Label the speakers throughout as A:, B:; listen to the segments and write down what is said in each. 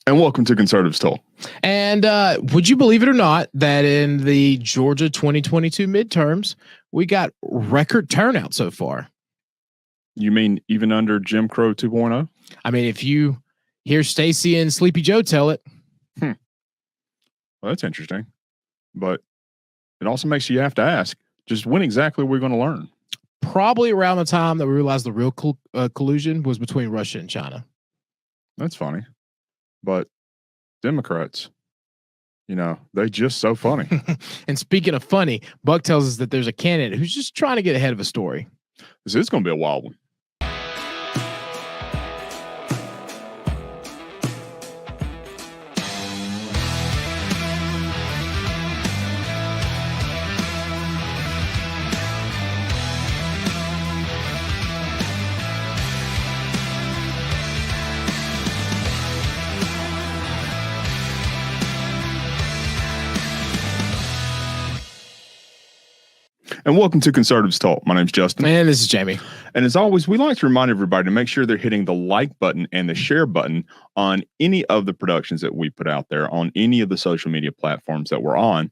A: And welcome to Conservatives Talk.
B: And would you believe it or not that in the Georgia 2022 midterms, we got record turnout so far?
A: You mean even under Jim Crow 2.0?
B: I mean, if you hear Stacey and Sleepy Joe tell it.
A: Well, that's interesting. But it also makes you have to ask, just when exactly we're going to learn?
B: Probably around the time that we realized the real collusion was between Russia and China.
A: That's funny. But Democrats, they just so funny.
B: And speaking of funny, Buck tells us that there's a candidate who's just trying to get ahead of a story.
A: This is going to be a wild one. And welcome to Conservatives Talk. My name's Justin.
B: And this is Jamie.
A: And as always, we like to remind everybody to make sure they're hitting the like button and the share button on any of the productions that we put out there on any of the social media platforms that we're on.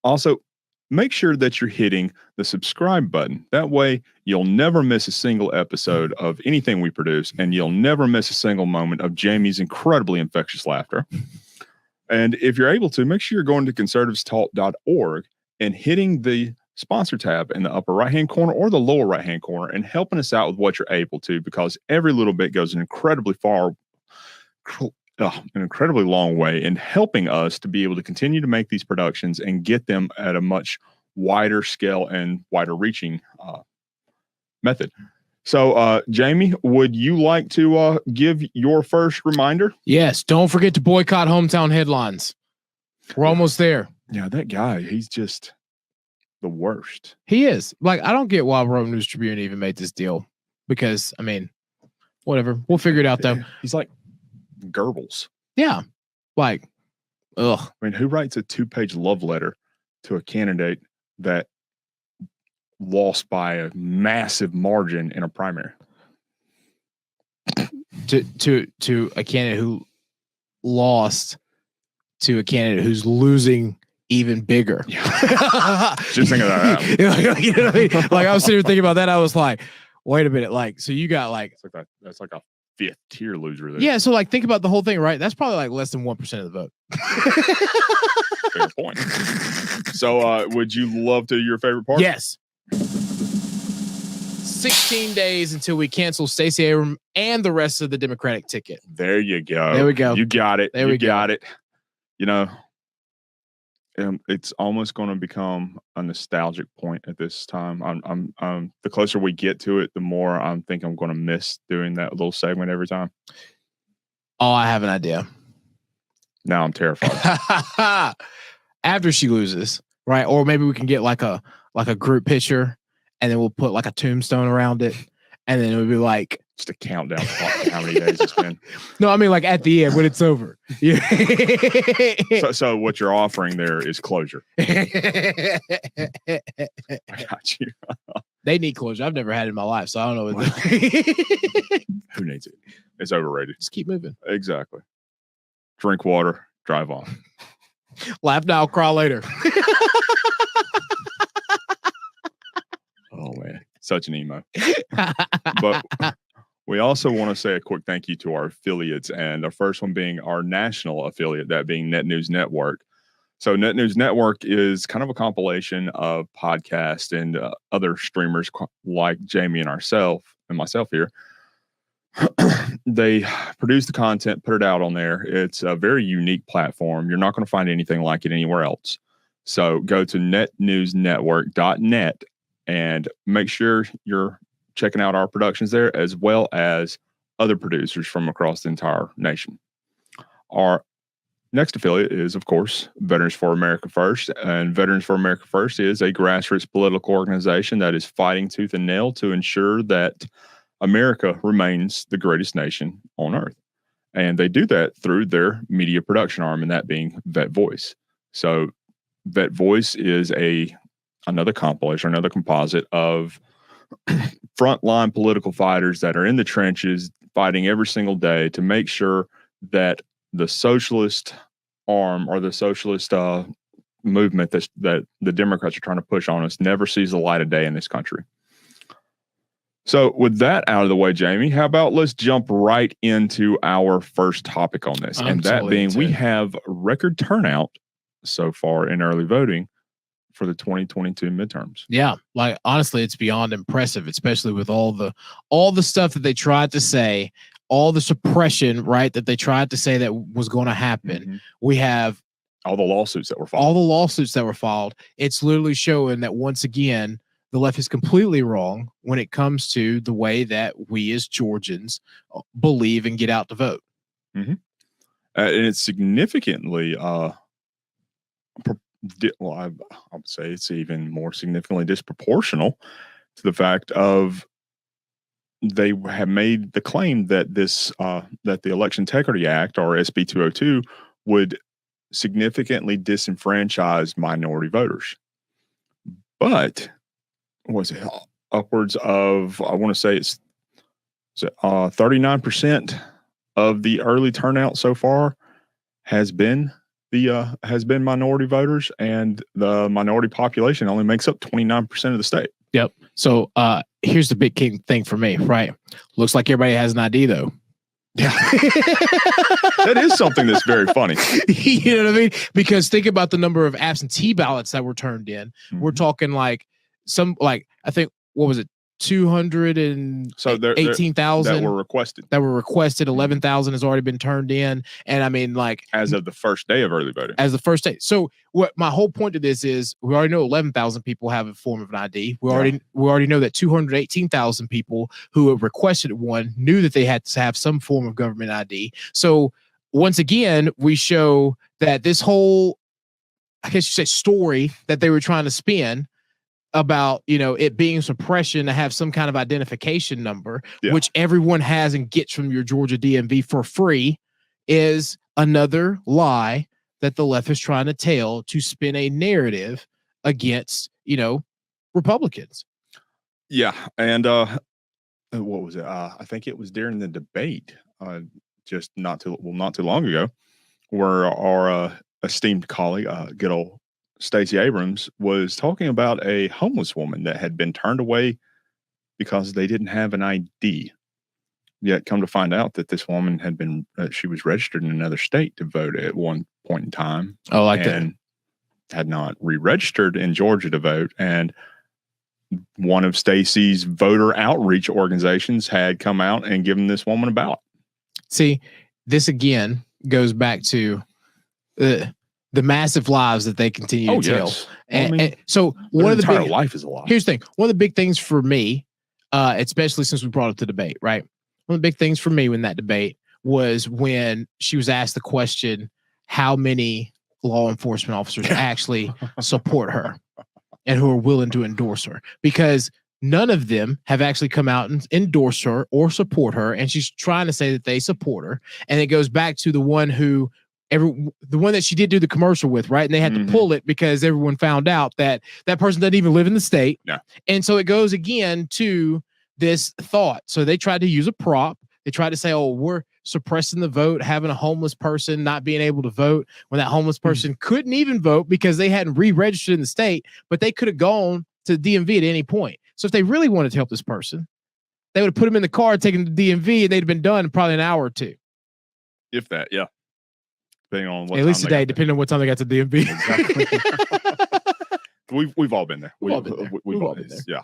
A: Also, make sure that you're hitting the subscribe button. That way, you'll never miss a single episode of anything we produce, and you'll never miss a single moment of Jamie's incredibly infectious laughter. And if you're able to, make sure you're going to conservativestalk.org and hitting the sponsor tab in the upper right-hand corner or the lower right-hand corner and helping us out with what you're able to, because every little bit goes an incredibly long way in helping us to be able to continue to make these productions and get them at a much wider scale and wider reaching method. So, Jamie, would you like to give your first reminder?
B: Yes. Don't forget to boycott hometown headlines. We're almost there.
A: Yeah, that guy, he's just the worst.
B: He is. Like, I don't get why Rome News Tribune even made this deal, because, I mean, whatever. We'll figure it out, though.
A: He's like Goebbels.
B: Yeah. Like, ugh.
A: I mean, who writes a 2-page love letter to a candidate that lost by a massive margin in a primary?
B: To a candidate who lost to a candidate who's losing even bigger.
A: Yeah. Just think of that.
B: You know what I mean? Like, I was sitting here thinking about that. I was like, wait a minute. Like, so you got like,
A: that's like a 5th tier loser there.
B: Yeah. So like, think about the whole thing, right? That's probably like less than 1% of the vote.
A: Fair point. So, would you love to your favorite part?
B: Yes. 16 days until we cancel Stacey Abrams and the rest of the Democratic ticket.
A: There you go.
B: There we go.
A: You got it.
B: There we
A: got it. It's almost going to become a nostalgic point at this time. I'm the closer we get to it, the more I think I'm going to miss doing that little segment every time.
B: Oh, I have an idea.
A: Now I'm terrified.
B: After she loses, right? Or maybe we can get like a group picture, and then we'll put like a tombstone around it, and then it would be like
A: just a countdown to how many days it's been.
B: No, I mean like at the end when it's over. Yeah.
A: So what you're offering there is closure. I got you.
B: They need closure. I've never had it in my life, so I don't know.
A: Who needs it? It's overrated.
B: Just keep moving.
A: Exactly. Drink water, drive on.
B: Laugh now, cry later.
A: Oh man, such an emo. But we also want to say a quick thank you to our affiliates, and the first one being our national affiliate, that being Net News Network. So Net News Network is kind of a compilation of podcasts and other streamers like Jamie and myself here. They produce the content, put it out on there. It's a very unique platform. You're not going to find anything like it anywhere else. So go to netnewsnetwork.net and make sure you're checking out our productions there, as well as other producers from across the entire nation. Our next affiliate is, of course, Veterans for America First. And Veterans for America First is a grassroots political organization that is fighting tooth and nail to ensure that America remains the greatest nation on earth. And they do that through their media production arm, and that being Vet Voice. So Vet Voice is another compilation, another composite of frontline political fighters that are in the trenches fighting every single day to make sure that the socialist arm or the socialist movement that the Democrats are trying to push on us never sees the light of day in this country. So with that out of the way, Jamie, how about let's jump right into our first topic on this, and that being we have record turnout so far in early voting for the 2022 midterms.
B: Yeah, like honestly, it's beyond impressive, especially with all the stuff that they tried to say, all the suppression, right, that they tried to say that was going to happen.
A: Mm-hmm.
B: We have
A: all the lawsuits that were filed.
B: It's literally showing that once again, the left is completely wrong when it comes to the way that we as Georgians believe and get out to vote.
A: Mm-hmm. And it's significantly, I would say it's even more significantly disproportional to the fact of they have made the claim that that the Election Integrity Act, or SB 202, would significantly disenfranchise minority voters. But was it upwards of, I want to say it's 39% of the early turnout so far has been minority voters, and the minority population only makes up 29% of the state.
B: Yep. So here's the big thing for me, right? Looks like everybody has an ID though.
A: Yeah. That is something that's very funny.
B: You know what I mean? Because think about the number of absentee ballots that were turned in. Mm-hmm. We're talking I think, what was it? 218,000
A: that were requested.
B: 11,000 has already been turned in. And I mean,
A: as of the first day of early voting.
B: As the first day. So what my whole point of this is, we already know 11,000 people have a form of an ID. We already know that 218,000 people who have requested one knew that they had to have some form of government ID. So once again, we show that this whole, I guess you say, story that they were trying to spin about, it being suppression to have some kind of identification number, which everyone has and gets from your Georgia DMV for free, is another lie that the left is trying to tell to spin a narrative against, Republicans.
A: Yeah. And what was it? I think it was during the debate just not too long ago, where our esteemed colleague, good old Stacey Abrams, was talking about a homeless woman that had been turned away because they didn't have an ID. Yet come to find out that this woman had been, she was registered in another state to vote at one point in time.
B: Oh, like that.
A: And had not re-registered in Georgia to vote. And one of Stacey's voter outreach organizations had come out and given this woman a ballot.
B: See, this again goes back to the massive lies that they continue to tell.
A: Yes.
B: And so one of the big
A: life is a lie.
B: Here's the thing. One of the big things for me, especially since we brought it to debate, right? One of the big things for me in that debate was when she was asked the question, how many law enforcement officers actually support her and who are willing to endorse her, because none of them have actually come out and endorse her or support her. And she's trying to say that they support her. And it goes back to the one that she did do the commercial with, right? And they had to pull it because everyone found out that that person doesn't even live in the state.
A: No.
B: And so it goes again to this thought. So they tried to use a prop. They tried to say, oh, we're suppressing the vote, having a homeless person not being able to vote, when that homeless person couldn't even vote because they hadn't re-registered in the state, but they could have gone to the DMV at any point. So if they really wanted to help this person, they would have put him in the car, taken to the DMV, and they'd have been done in probably an hour or two.
A: If that, yeah. Depending on what
B: at least a day, depending on what time they got to DMV.
A: Exactly. We've all been there.
B: We've all been there.
A: Yeah.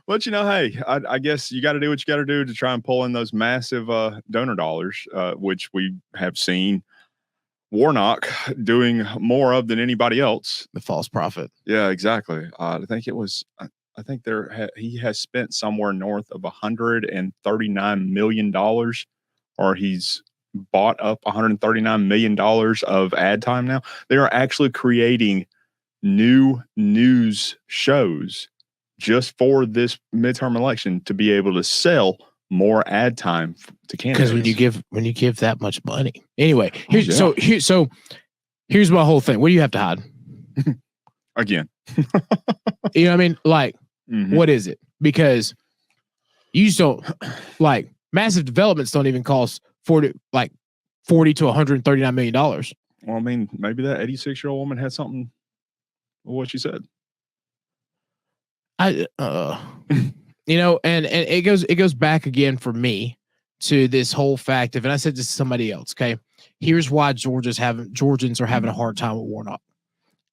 A: But hey, I guess you got to do what you got to do to try and pull in those massive donor dollars, which we have seen Warnock doing more of than anybody else.
B: The false prophet.
A: Yeah, exactly. I think it was. I think he has spent somewhere north of $139 million, or he's bought up $139 million of ad time now. They are actually creating new news shows just for this midterm election to be able to sell more ad time to candidates.
B: Because when you give that much money, anyway. Here's my whole thing. What do you have to hide?
A: Again,
B: you know what I mean? What is it? Because you just don't Massive developments don't even cost 40 to $139 million.
A: Well, I mean, maybe that 86-year-old woman had something with what she said.
B: And it goes back again for me to this whole fact of, and I said this to somebody else, okay, here's why Georgians are having a hard time with Warnock.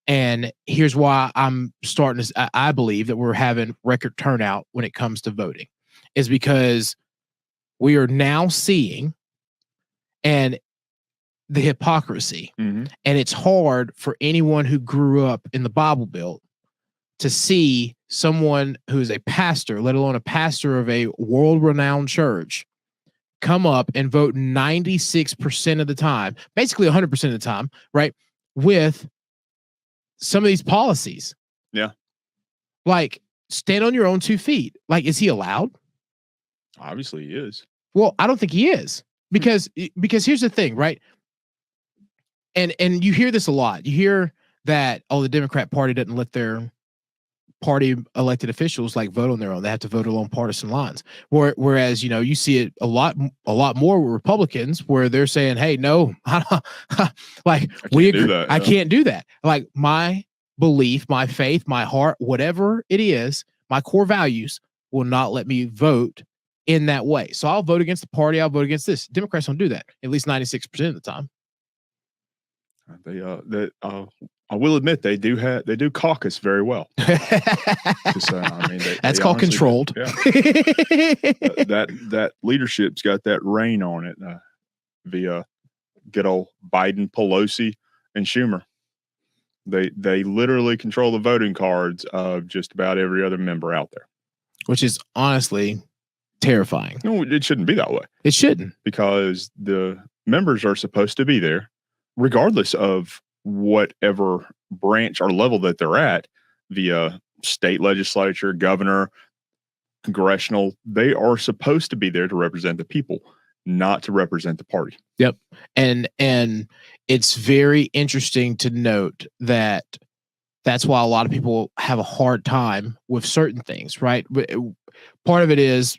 B: And here's why I'm starting to, I believe that we're having record turnout when it comes to voting, is because we are now seeing and the hypocrisy.
A: Mm-hmm.
B: And it's hard for anyone who grew up in the Bible Belt to see someone who is a pastor, let alone a pastor of a world-renowned church, come up and vote 96% of the time, basically 100% of the time, right, with some of these policies.
A: Yeah.
B: Like, stand on your own 2 feet. Like, is he allowed?
A: Obviously he is.
B: Well, I don't think he is, because here's the thing, right? And you hear this a lot. You hear that, oh, the Democrat Party doesn't let their party elected officials like vote on their own. They have to vote along partisan lines. Whereas, you see it a lot more with Republicans, where they're saying, hey, no, like I can't do that. Like, my belief, my faith, my heart, whatever it is, my core values will not let me vote in that way. So I'll vote against the party. I'll vote against this. Democrats don't do that, at least 96% of the time.
A: I will admit they do caucus very well.
B: That's called controlled.
A: Yeah. that leadership's got that reign on it via good old Biden, Pelosi, and Schumer. They literally control the voting cards of just about every other member out there,
B: which is honestly terrifying.
A: No, it shouldn't be that way.
B: It shouldn't,
A: because the members are supposed to be there regardless of whatever branch or level that they're at, via state legislature, governor, congressional. They are supposed to be there to represent the people, not to represent the party.
B: Yep. And it's very interesting to note that that's why a lot of people have a hard time with certain things, right? Part of it is,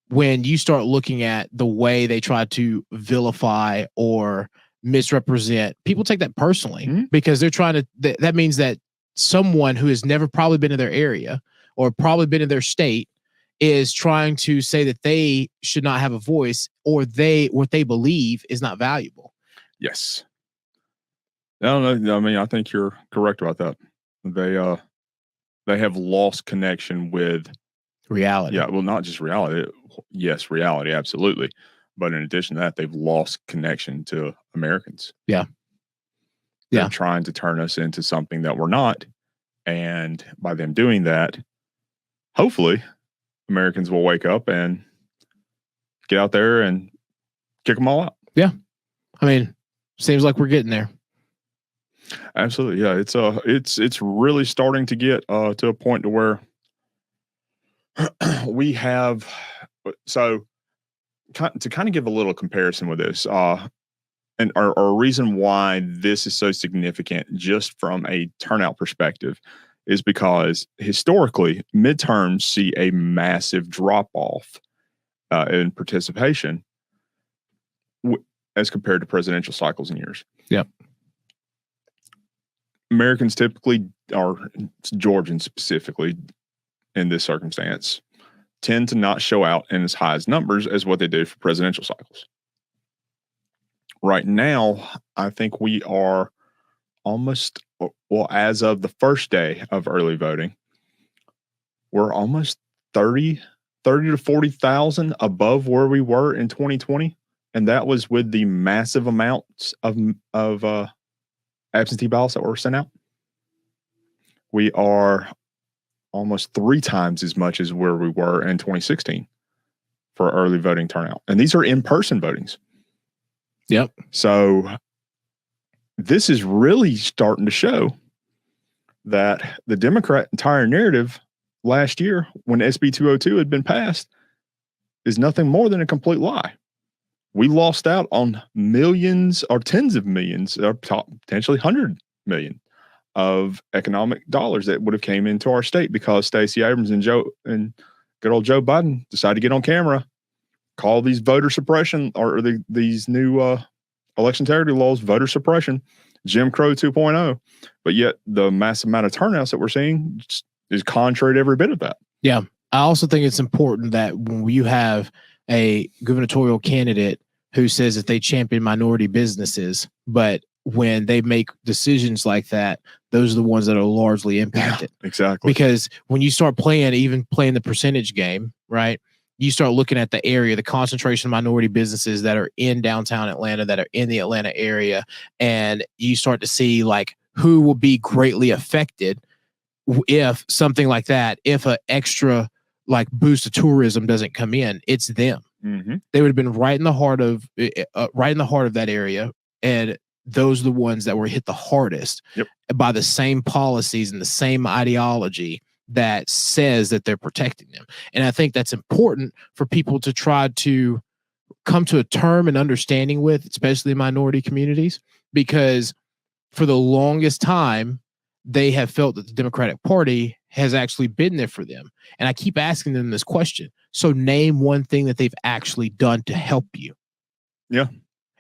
B: when you start looking at the way they try to vilify or misrepresent, people take that personally, because they're trying to, that means that someone who has never probably been in their area or probably been in their state is trying to say that they should not have a voice, or what they believe is not valuable.
A: Yes. No, I mean, I think you're correct about that. They have lost connection with
B: reality.
A: Yeah, well, not just reality. Yes, reality, absolutely. But in addition to that, they've lost connection to Americans.
B: Yeah.
A: They're trying to turn us into something that we're not. And by them doing that, hopefully Americans will wake up and get out there and kick them all out.
B: Yeah. I mean, seems like we're getting there.
A: Absolutely. Yeah. It's really starting to get to a point to where we have, so to kind of give a little comparison with this, and our reason why this is so significant just from a turnout perspective is because historically midterms see a massive drop off in participation as compared to presidential cycles in years.
B: Yep.
A: Americans typically, or Georgians specifically in this circumstance, tend to not show out in as high as numbers as what they do for presidential cycles. Right now, I think we are almost, well, as of the first day of early voting, we're almost 30 to 40,000 above where we were in 2020. And that was with the massive amounts of absentee ballots that were sent out. We are almost 3 times as much as where we were in 2016 for early voting turnout. And these are in-person votings.
B: Yep.
A: So this is really starting to show that the Democrat entire narrative last year, when SB 202 had been passed, is nothing more than a complete lie. We lost out on millions or tens of millions, or potentially 100 million of economic dollars that would have came into our state because Stacey Abrams and good old Joe Biden decided to get on camera call these voter suppression or these new election integrity laws voter suppression, Jim Crow 2.0. But yet the massive amount of turnouts that we're seeing is contrary to every bit of that.
B: Yeah. I also think it's important that when you have a gubernatorial candidate who says that they champion minority businesses, but when they make decisions like that, those are the ones that are largely impacted.
A: Yeah, exactly.
B: Because when you start playing the percentage game, right? You start looking at the area, the concentration of minority businesses that are in downtown Atlanta, that are in the Atlanta area, and you start to see like who will be greatly affected if something like that, if an extra like boost of tourism doesn't come in, it's them.
A: Mm-hmm.
B: They would have been right in the heart of that area, and those are the ones that were hit the hardest by the same policies and the same ideology that says that they're protecting them. And I think that's important for people to try to come to a term and understanding with, especially minority communities, because for the longest time, they have felt that the Democratic Party has actually been there for them. And I keep asking them this question. So name one thing that they've actually done to help you.
A: Yeah.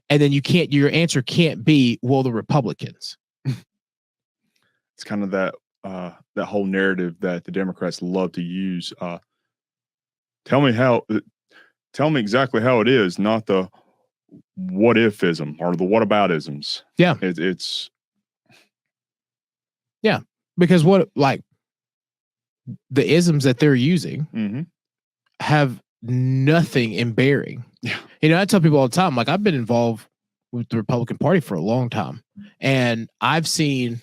B: And then your answer can't be, well, the Republicans.
A: It's kind of that whole narrative that the Democrats love to use. Tell me exactly how it is, not the what ifism or the whataboutisms.
B: Yeah.
A: It's
B: yeah, because what like the isms that they're using have nothing in bearing.
A: Yeah.
B: You know, I tell people all the time, like I've been involved with the Republican Party for a long time, and I've seen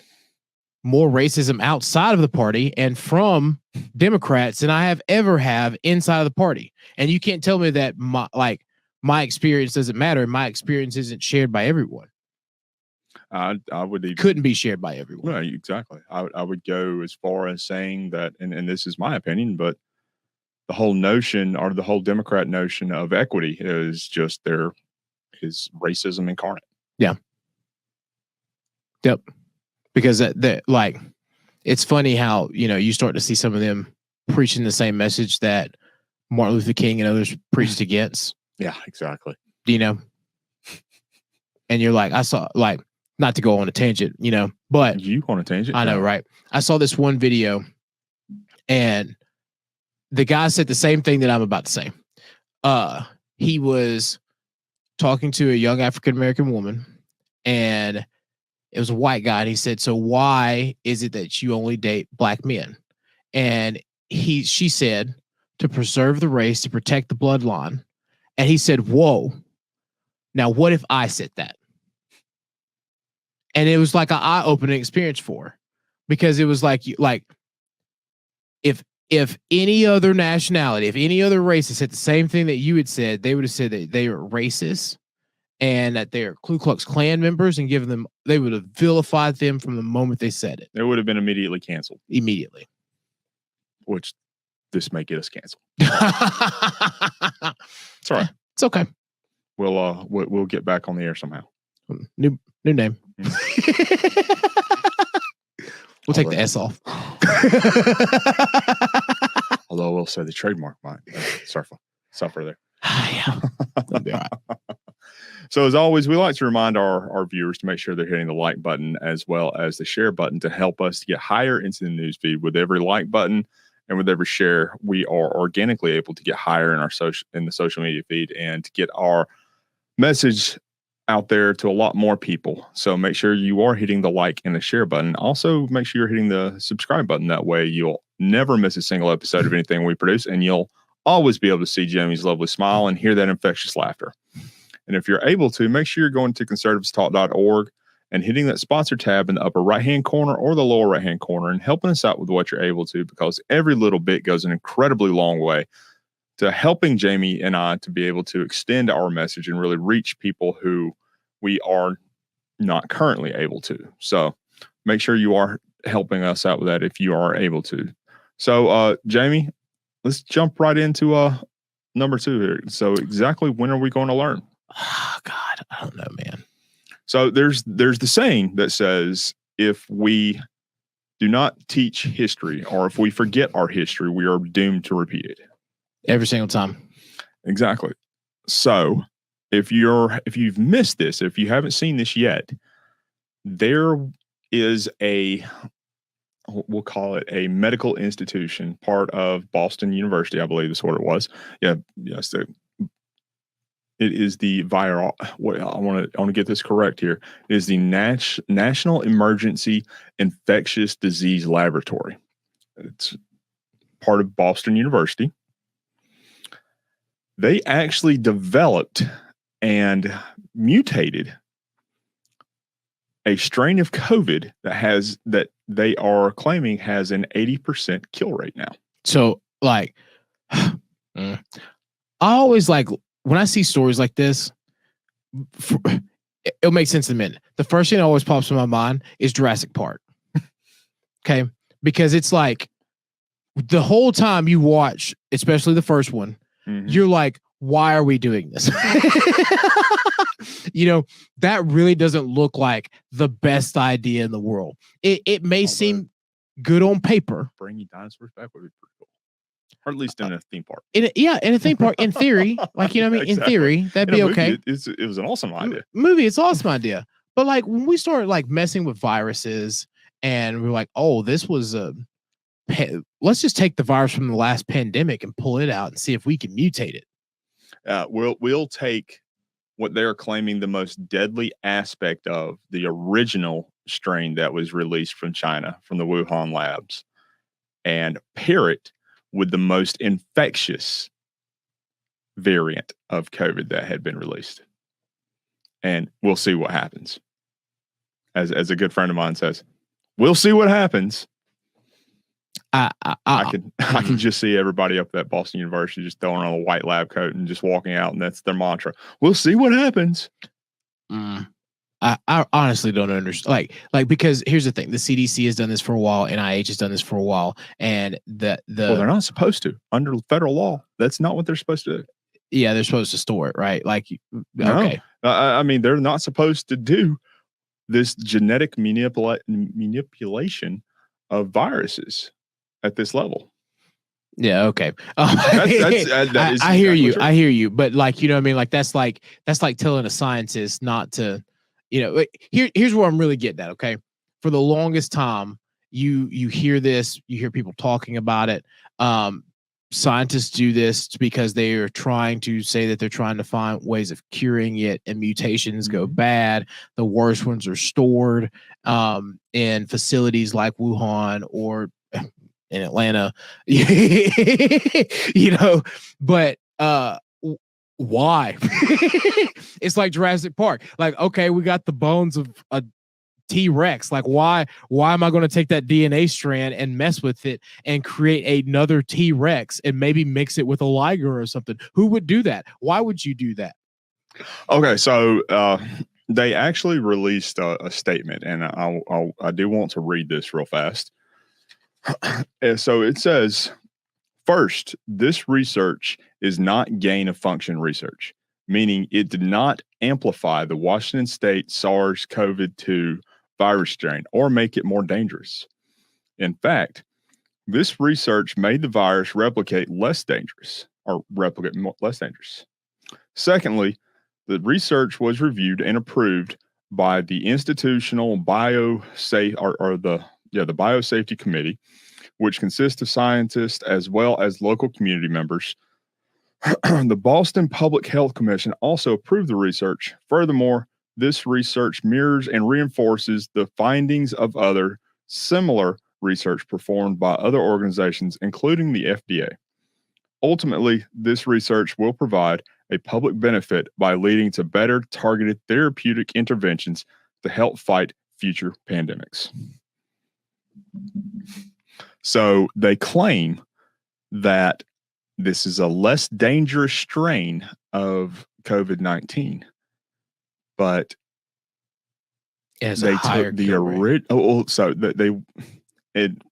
B: more racism outside of the party and from Democrats than I have ever inside of the party. And you can't tell me that my experience doesn't matter. My experience isn't shared by everyone.
A: I would even
B: couldn't be shared by everyone.
A: Right, exactly. I would go as far as saying that, and this is my opinion, but the whole notion or the whole Democrat notion of equity is just is racism incarnate.
B: Yeah. Yep. Because that like, it's funny how, you know, you start to see some of them preaching the same message that Martin Luther King and others preached against.
A: Yeah, exactly.
B: You know, and you're like, I saw like, not to go on a tangent, you know, but
A: you on a tangent.
B: I know, right? I saw this one video and the guy said the same thing that I'm about to say. He was talking to a young African-American woman and it was a white guy. And he said, so why is it that you only date black men? And she said, to preserve the race, to protect the bloodline. And he said, whoa, now what if I said that? And it was like an eye-opening experience for her, because it was like if any other nationality, if any other race had said the same thing that you had said, they would have said that they were racist and that they're Ku Klux Klan members, and they would have vilified them from the moment they said it.
A: It would have been immediately canceled.
B: Immediately.
A: Which this may get us canceled. It's all right.
B: It's okay.
A: We'll get back on the air somehow.
B: New name. We'll take the S off.
A: Although I will say the trademark might suffer there.
B: Yeah. That'll be all right.
A: So as always, we like to remind our viewers to make sure they're hitting the like button as well as the share button to help us to get higher into the news feed. With every like button and with every share, we are organically able to get higher in the social media feed and to get our message out there to a lot more people. So make sure you are hitting the like and the share button. Also, make sure you're hitting the subscribe button. That way you'll never miss a single episode of anything we produce, and you'll always be able to see Jamie's lovely smile and hear that infectious laughter. And if you're able to, make sure you're going to conservativetalk.org and hitting that sponsor tab in the upper right-hand corner or the lower right-hand corner and helping us out with what you're able to, because every little bit goes an incredibly long way to helping Jamie and I to be able to extend our message and really reach people who we are not currently able to. So make sure you are helping us out with that if you are able to. So, Jamie, let's jump right into number 2 here. So exactly when are we going to learn?
B: Oh, God, I don't know, man.
A: So there's the saying that says, if we do not teach history, or if we forget our history, we are doomed to repeat it.
B: Every single time.
A: Exactly. So if you've missed this, if you haven't seen this yet, there is we'll call it a medical institution, part of Boston University, I believe is what it was. Yeah, yes. It is the viral. What I want to get this correct here. It is the National Emergency Infectious Disease Laboratory. It's part of Boston University. They actually developed and mutated a strain of COVID that they are claiming has an 80% kill rate now.
B: So, like, I always like when I see stories like this. It'll make sense in a minute. The first thing that always pops in my mind is Jurassic Park. Okay, because it's like the whole time you watch, especially the first one, you're like, why are we doing this? That really doesn't look like the best idea in the world. It may seem good on paper.
A: Bringing dinosaurs back would be pretty cool. Or at least in a theme park.
B: In a theme park, in theory. Like, you know what I mean? Exactly. In theory, that'd be okay.
A: It was an awesome idea.
B: It's an awesome idea. But like when we start like messing with viruses and we're like, oh, this was let's just take the virus from the last pandemic and pull it out and see if we can mutate it.
A: We'll take what they're claiming the most deadly aspect of the original strain that was released from China, from the Wuhan labs, and pair it with the most infectious variant of COVID that had been released. And we'll see what happens. As a good friend of mine says, we'll see what happens. I can just see everybody up at Boston University just throwing on a white lab coat and just walking out, and that's their mantra. We'll see what happens.
B: I honestly don't understand. Like because here's the thing: the CDC has done this for a while, NIH has done this for a while, and well,
A: they're not supposed to under federal law. That's not what they're supposed to do.
B: Yeah, they're supposed to store it, right? Like,
A: okay. I mean, they're not supposed to do this genetic manipulation of viruses at this level.
B: Yeah. Okay. I hear you. True. I hear you. But like, you know what I mean? Like, that's like telling a scientist not to, here's where I'm really getting at. Okay. For the longest time, you hear this, you hear people talking about it. Scientists do this because they are trying to say that they're trying to find ways of curing it, and mutations go bad. The worst ones are stored in facilities like Wuhan or in Atlanta, but why? It's like Jurassic Park. Like, okay, we got the bones of a T-Rex. Like, why am I going to take that DNA strand and mess with it and create another T-Rex and maybe mix it with a liger or something? Who would do that? Why would you do that?
A: Okay, so they actually released a statement, and I do want to read this real fast. So it says, first, this research is not gain-of-function research, meaning it did not amplify the Washington State SARS-CoV-2 virus strain or make it more dangerous. In fact, this research made the virus replicate less dangerous. Secondly, the research was reviewed and approved by the Institutional Biosafety Committee, which consists of scientists as well as local community members. The Boston Public Health Commission also approved the research. Furthermore, this research mirrors and reinforces the findings of other similar research performed by other organizations, including the FDA. Ultimately, this research will provide a public benefit by leading to better targeted therapeutic interventions to help fight future pandemics. So they claim that this is a less dangerous strain of COVID-19, but they took the original. So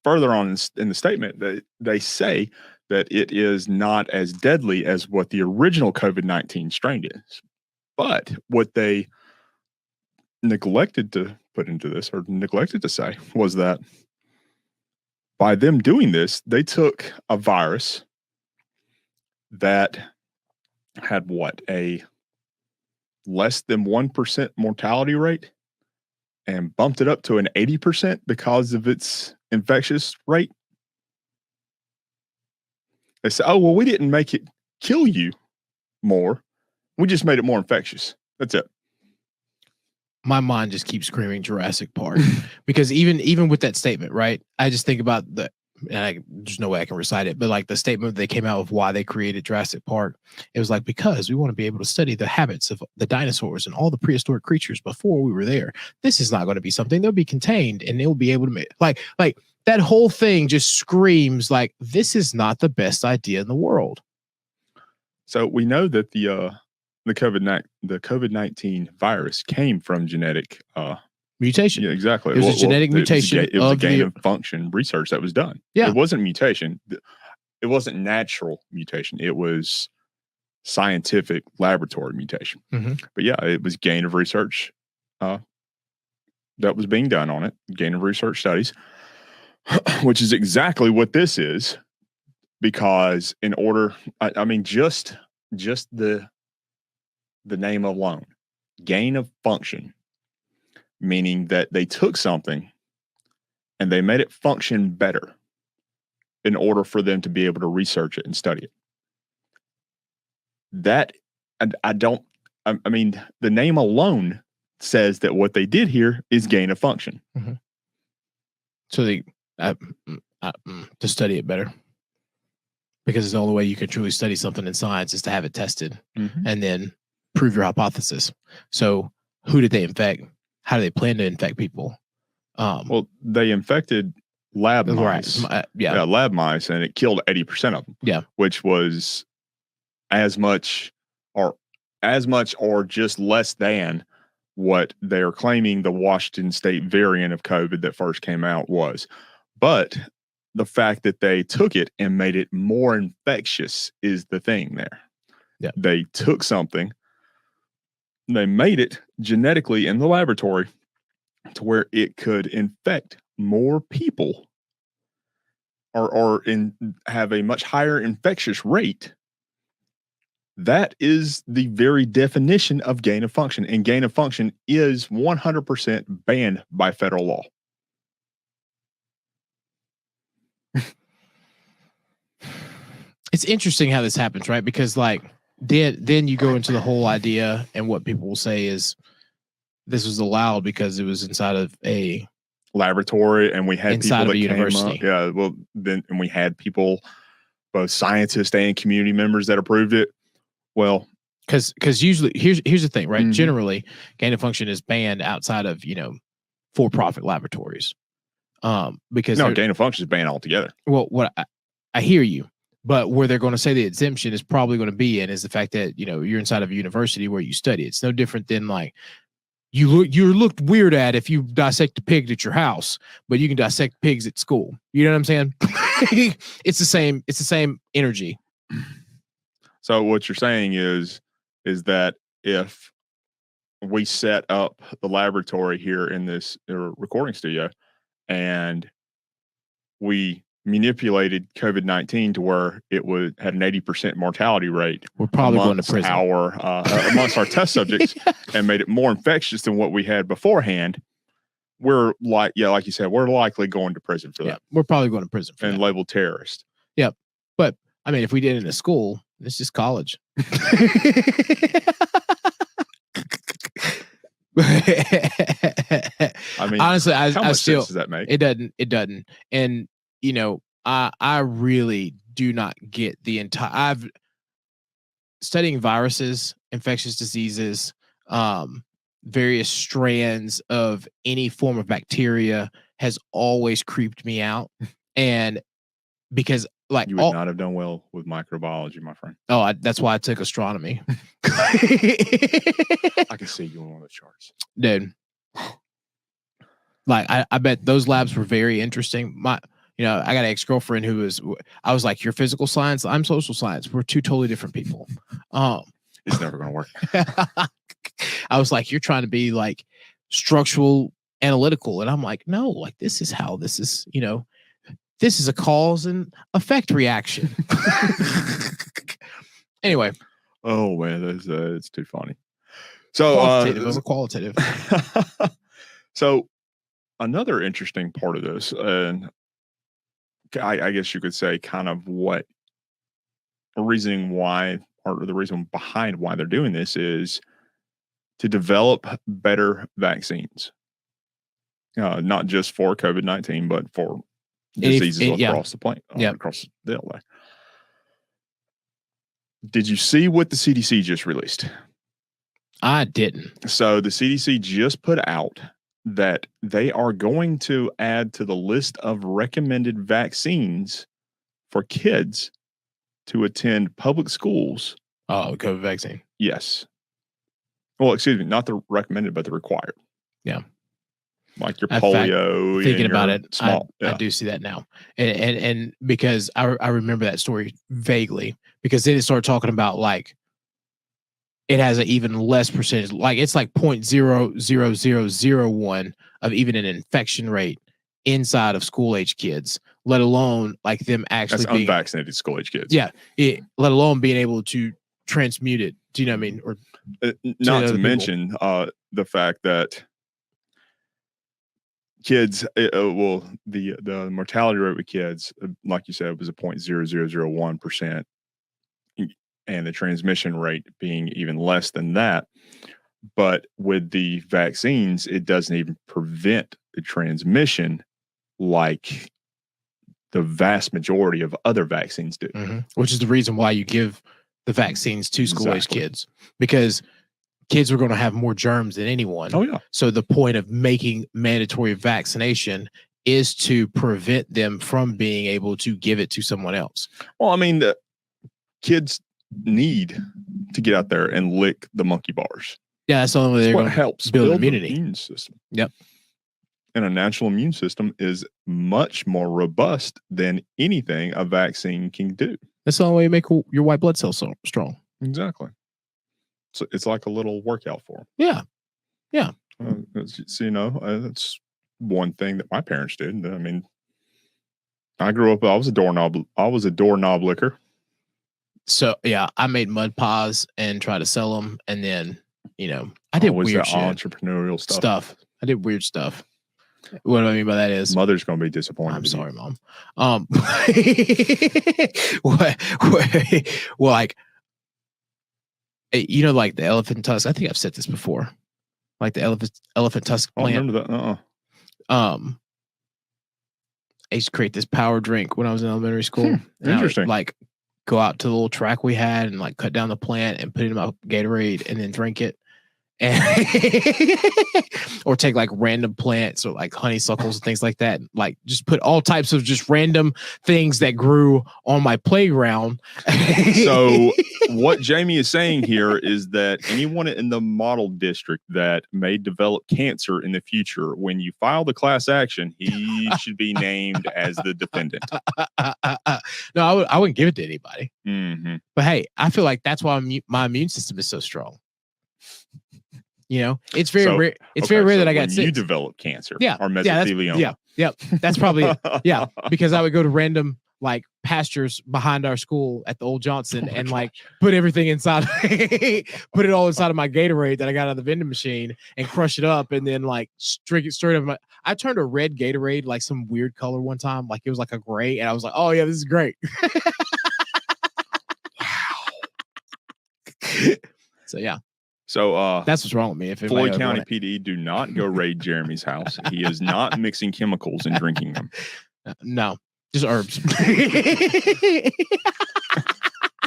A: further on in the statement, they say that it is not as deadly as what the original COVID-19 strain is. But what they neglected to put into this, or neglected to say, was that by them doing this, they took a virus that had what, a less than 1% mortality rate and bumped it up to an 80% because of its infectious rate. They said, oh, well, we didn't make it kill you more. We just made it more infectious. That's it.
B: My mind just keeps screaming Jurassic Park because even with that statement, right? I just think about there's no way I can recite it, but like the statement they came out with why they created Jurassic Park, it was like, because we want to be able to study the habits of the dinosaurs and all the prehistoric creatures before we were there. This is not going to be something they'll be contained and they'll be able to make like that whole thing just screams like this is not the best idea in the world.
A: So we know that the COVID-19 virus came from genetic
B: mutation.
A: Yeah, exactly.
B: It was a genetic mutation.
A: It was a gain of function research that was done.
B: Yeah.
A: It wasn't mutation. It wasn't natural mutation. It was scientific laboratory mutation.
B: Mm-hmm.
A: But yeah, it was gain of research that was being done on it. Gain of research studies, which is exactly what this is. Because in order, I mean, just the name alone, gain of function, meaning that they took something and they made it function better in order for them to be able to research it and study it. That, I mean, the name alone says that what they did here is gain of function.
B: Mm-hmm. So they, to study it better. Because it's the only way you can truly study something in science is to have it tested and then prove your hypothesis. So who did they infect? How do they plan to infect people?
A: Well, they infected lab mice.
B: Yeah,
A: lab mice, and it killed 80% of them.
B: Yeah.
A: Which was as much or just less than what they're claiming the Washington State variant of COVID that first came out was. But the fact that they took it and made it more infectious is the thing there.
B: Yeah.
A: They took something, they made it genetically in the laboratory to where it could infect more people or have a much higher infectious rate. That is the very definition of gain of function. And gain of function is 100% banned by federal law.
B: It's interesting how this happens, right? Because like then you go into the whole idea, and what people will say is this was allowed because it was inside of a
A: laboratory, and we had
B: inside
A: people
B: of a
A: that
B: university.
A: came up. Yeah, well, then and we had people, both scientists and community members, that approved it. Well,
B: because usually here's the thing, right?
A: Mm-hmm.
B: Generally, gain of function is banned outside of for-profit laboratories. Because
A: gain of function is banned altogether.
B: Well, what I hear you. But where they're going to say the exemption is probably going to be in is the fact that, you're inside of a university where you study. It's no different than like you're looked weird at if you dissect a pig at your house, but you can dissect pigs at school. You know what I'm saying? It's the same energy.
A: So what you're saying is that if we set up the laboratory here in this recording studio and we manipulated COVID-19 to where it had an 80% mortality rate,
B: we're probably going to prison.
A: Amongst our test subjects, and made it more infectious than what we had beforehand. We're like you said, we're likely going to prison for that.
B: We're probably going to prison for
A: and
B: that.
A: labeled terrorist.
B: Yep. But I mean, if we did it in a school, it's just college.
A: I mean,
B: honestly,
A: how much
B: still
A: sense does that make?
B: It doesn't. And I really do not get the entire. I've studying viruses, infectious diseases, various strands of any form of bacteria has always creeped me out, and because like
A: you would not have done well with microbiology, my friend.
B: Oh, that's why I took astronomy.
A: I can see you on one of the charts,
B: dude. Like I bet those labs were very interesting. I got an ex-girlfriend I was like, you're physical science, I'm social science. We're two totally different people.
A: It's never going to work.
B: I was like, you're trying to be like structural analytical. And I'm like, no, like this is how this is, this is a cause and effect reaction. Anyway.
A: Oh man, it's too funny. So
B: Quantitative over qualitative.
A: So another interesting part of this, and I guess you could say kind of what reasoning why, or the reason behind why they're doing this, is to develop better vaccines, not just for COVID-19, but for diseases across the planet, across the LA. Did you see what the CDC just released?
B: I didn't.
A: So the CDC just put out that they are going to add to the list of recommended vaccines for kids to attend public schools.
B: Oh, COVID vaccine.
A: Yes. Well, excuse me, not the recommended, but the required.
B: Yeah.
A: Like your polio.
B: Thinking about it,
A: small,
B: I do see that now. And because I remember that story vaguely, because then it started talking about like it has an even less percentage, like it's like 0.00001 of even an infection rate inside of school age kids, let alone like them actually
A: being unvaccinated school age kids.
B: Yeah. Let alone being able to transmute it. Do you know what I mean? Or
A: not to mention the fact that kids, the mortality rate with kids, like you said, was a 0.0001%, and the transmission rate being even less than that. But with the vaccines, it doesn't even prevent the transmission like the vast majority of other vaccines do.
B: Mm-hmm. Which is the reason why you give the vaccines to school-age kids, because kids are going to have more germs than anyone.
A: Oh, yeah.
B: So the point of making mandatory vaccination is to prevent them from being able to give it to someone else.
A: Well, I mean, the kids need to get out there and lick the monkey bars.
B: Yeah, that's the only way they're going to
A: helps
B: build immunity.
A: The immune system.
B: Yep.
A: And a natural immune system is much more robust than anything a vaccine can do.
B: That's the only way you make your white blood cells so strong.
A: Exactly. So it's like a little workout for them.
B: Yeah. Yeah.
A: That's one thing that my parents did. I mean, I grew up, I was a doorknob licker.
B: So yeah, I made mud pies and tried to sell them, and then I did weird shit.
A: Entrepreneurial stuff.
B: I did weird stuff. What I mean by that is,
A: mother's gonna be disappointed.
B: I'm sorry, Mom. Well, like like the elephant tusk. I think I've said this before. Like the elephant tusk plant.
A: I remember that.
B: I used to create this power drink when I was in elementary school.
A: Interesting.
B: Like go out to the little track we had and like cut down the plant and put it in my Gatorade and then drink it. And or take like random plants or like honeysuckles and things like that. Like just put all types of just random things that grew on my playground.
A: So what Jamie is saying here is that anyone in the model district that may develop cancer in the future, when you file the class action, he should be named as the defendant.
B: No, I wouldn't give it to anybody.
A: Mm-hmm.
B: But hey, I feel like that's why my immune system is so strong. It's very rare. It's very rare that I got sick.
A: You develop cancer.
B: Yeah.
A: Or mesothelioma.
B: Yeah. That's probably it. Yeah. Because I would go to random like pastures behind our school at the old Johnson and like put everything inside, put it all inside of my Gatorade that I got out of the vending machine and crush it up and then like drink it straight up. I turned a red Gatorade like some weird color one time. Like it was like a gray. And I was like, oh yeah, this is great.
A: Wow.
B: So yeah.
A: So
B: that's what's wrong with me. If
A: Floyd County PD, do not go raid Jeremy's house. He is not mixing chemicals and drinking them.
B: No, just herbs.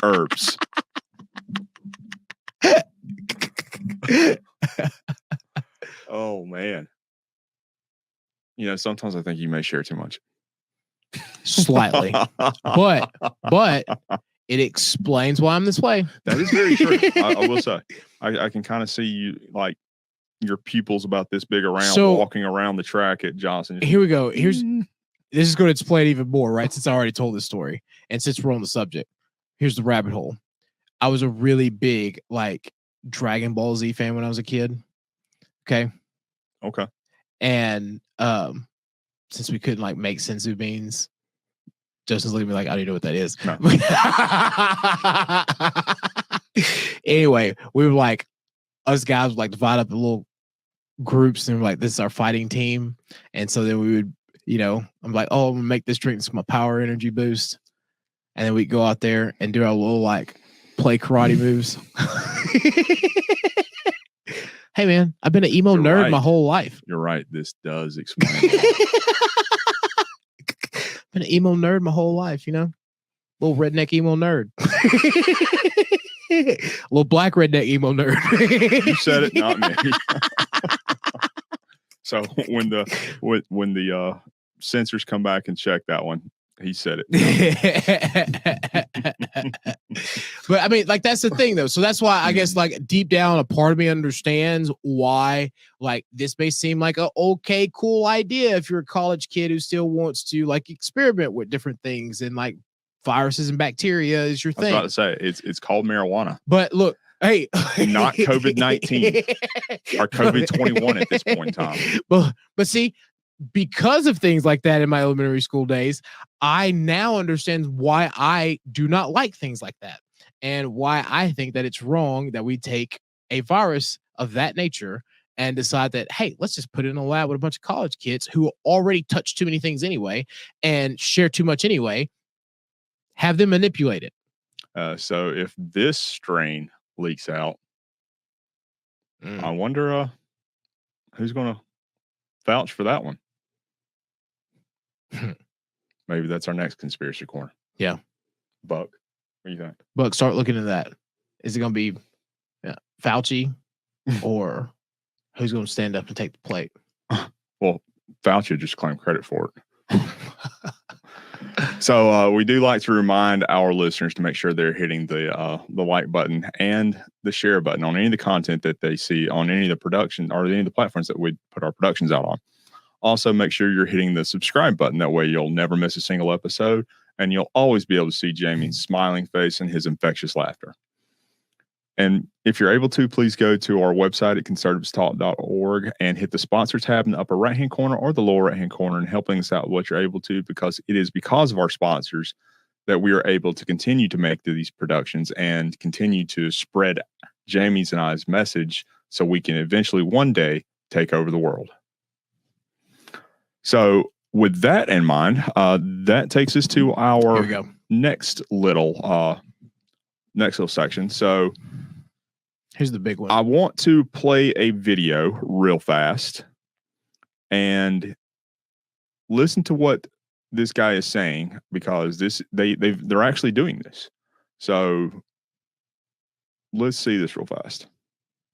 A: Herbs. Oh man. Sometimes I think you may share too much.
B: Slightly. But it explains why I'm this way.
A: That is very true. I will say. I can kind of see you like your pupils about this big around walking around the track at Johnson.
B: Here we go. This is going to explain even more, right? Since I already told this story. And since we're on the subject, here's the rabbit hole. I was a really big like Dragon Ball Z fan when I was a kid. Okay. And since we couldn't like make senzu beans, Justin's looking at me like, I don't know what that is.
A: No.
B: Anyway, we were like, us guys would like divide up the little groups and we're like, this is our fighting team. And so then we would, I'm like, oh, I'm gonna make this drink. This is my power energy boost. And then we go out there and do our little like play karate moves. Hey man, I've been an emo nerd my whole life.
A: You're right. This does explain a lot.
B: Been an emo nerd my whole life, little redneck emo nerd. Little black redneck emo nerd.
A: You said it, not me. So when the censors come back and check that one, he said
B: it. But I mean, like, that's the thing though. So that's why I guess like deep down, a part of me understands why like this may seem like a okay, cool idea if you're a college kid who still wants to like experiment with different things and like viruses and bacteria is your thing.
A: I was about to say it's called marijuana.
B: But look, hey,
A: not COVID-19 or COVID-21 at this point in time.
B: But see, because of things like that in my elementary school days, I now understand why I do not like things like that and why I think that it's wrong that we take a virus of that nature and decide that, hey, let's just put it in a lab with a bunch of college kids who already touch too many things anyway and share too much anyway, have them manipulate it.
A: So if this strain leaks out, I wonder who's going to vouch for that one. Maybe that's our next conspiracy corner.
B: Yeah.
A: Buck, what do you think?
B: Buck, start looking into that. Is it going to be Fauci or who's going to stand up and take the plate?
A: Well, Fauci just claimed credit for it. So we do like to remind our listeners to make sure they're hitting the like button and the share button on any of the content that they see on any of the production or any of the platforms that we put our productions out on. Also, make sure you're hitting the subscribe button. That way you'll never miss a single episode and you'll always be able to see Jamie's smiling face and his infectious laughter. And if you're able to, please go to our website at conservativestalk.org and hit the sponsor tab in the upper right-hand corner or the lower right-hand corner and helping us out with what you're able to, because it is because of our sponsors that we are able to continue to make these productions and continue to spread Jamie's and I's message so we can eventually one day take over the world. So with that in mind, that takes us to our next little section. So
B: here's the big one.
A: I want to play a video real fast and listen to what this guy is saying, because they're actually doing this. So let's see this real fast.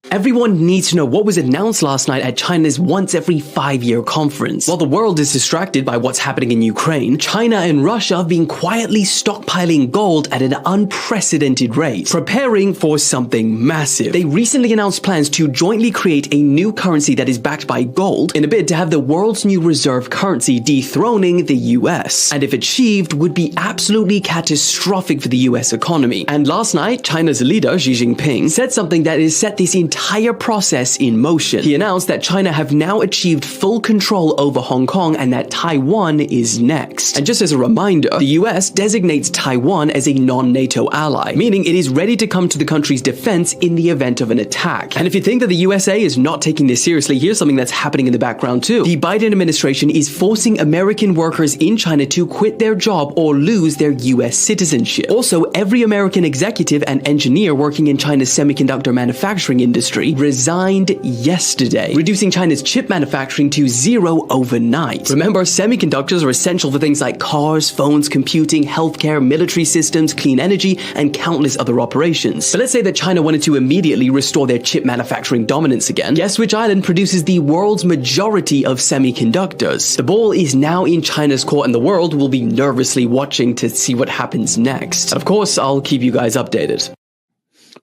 C: Everyone needs to know what was announced last night at China's once every 5-year conference. While the world is distracted by what's happening in Ukraine, China and Russia have been quietly stockpiling gold at an unprecedented rate, preparing for something massive. They recently announced plans to jointly create a new currency that is backed by gold in a bid to have the world's new reserve currency, dethroning the US. And if achieved, would be absolutely catastrophic for the US economy. And last night, China's leader, Xi Jinping, said something that has set this entire process in motion. He announced that China have now achieved full control over Hong Kong and that Taiwan is next. And just as a reminder, the US designates Taiwan as a non-NATO ally, meaning it is ready to come to the country's defense in the event of an attack. And if you think that the USA is not taking this seriously, here's something that's happening in the background too. The Biden administration is forcing American workers in China to quit their job or lose their US citizenship. Also, every American executive and engineer working in China's semiconductor manufacturing industry resigned yesterday, reducing China's chip manufacturing to zero overnight. Remember, semiconductors are essential for things like cars, phones, computing, healthcare, military systems, clean energy, and countless other operations. But let's say that China wanted to immediately restore their chip manufacturing dominance again. Guess which island produces the world's majority of semiconductors? The ball is now in China's court and the world will be nervously watching to see what happens next. Of course, I'll keep you guys updated.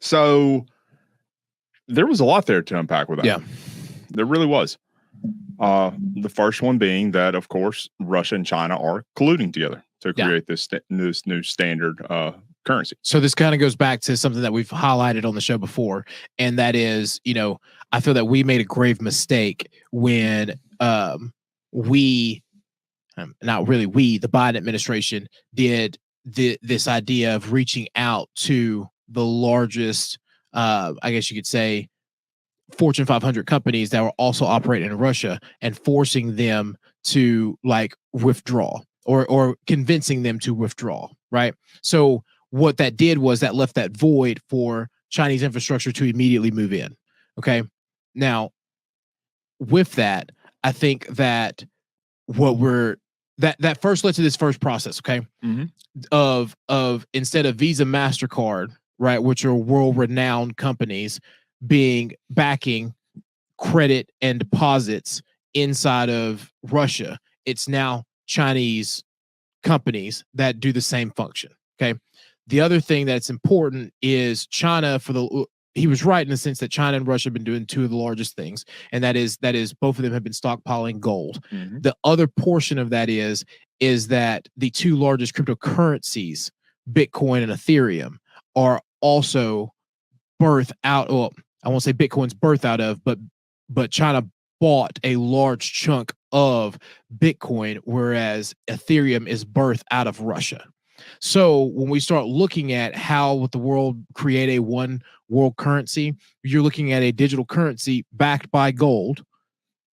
A: So there was a lot there to unpack with that.
B: Yeah,
A: there really was. The first one being that, of course, Russia and China are colluding together to create this new standard currency.
B: So this kind of goes back to something that we've highlighted on the show before, and that is, I feel that we made a grave mistake when the Biden administration did this idea of reaching out to the largest, I guess you could say, Fortune 500 companies that were also operating in Russia and forcing them to like withdraw or convincing them to withdraw, right? So what that did was that left that void for Chinese infrastructure to immediately move in. Okay. Now, with that, I think that what we're that first led to this first process, okay?
A: Mhm.
B: Of instead of Visa, MasterCard, right, which are world-renowned companies backing credit and deposits inside of Russia, it's now Chinese companies that do the same function. Okay. The other thing that's important is China he was right in the sense that China and Russia have been doing two of the largest things, and that is both of them have been stockpiling gold.
A: Mhm.
B: The other portion of that is that the two largest cryptocurrencies, Bitcoin and Ethereum, are also birth out. Well, I won't say Bitcoin's birth out of, but China bought a large chunk of Bitcoin, whereas Ethereum is birthed out of Russia. So when we start looking at how would the world create a one world currency, you're looking at a digital currency backed by gold.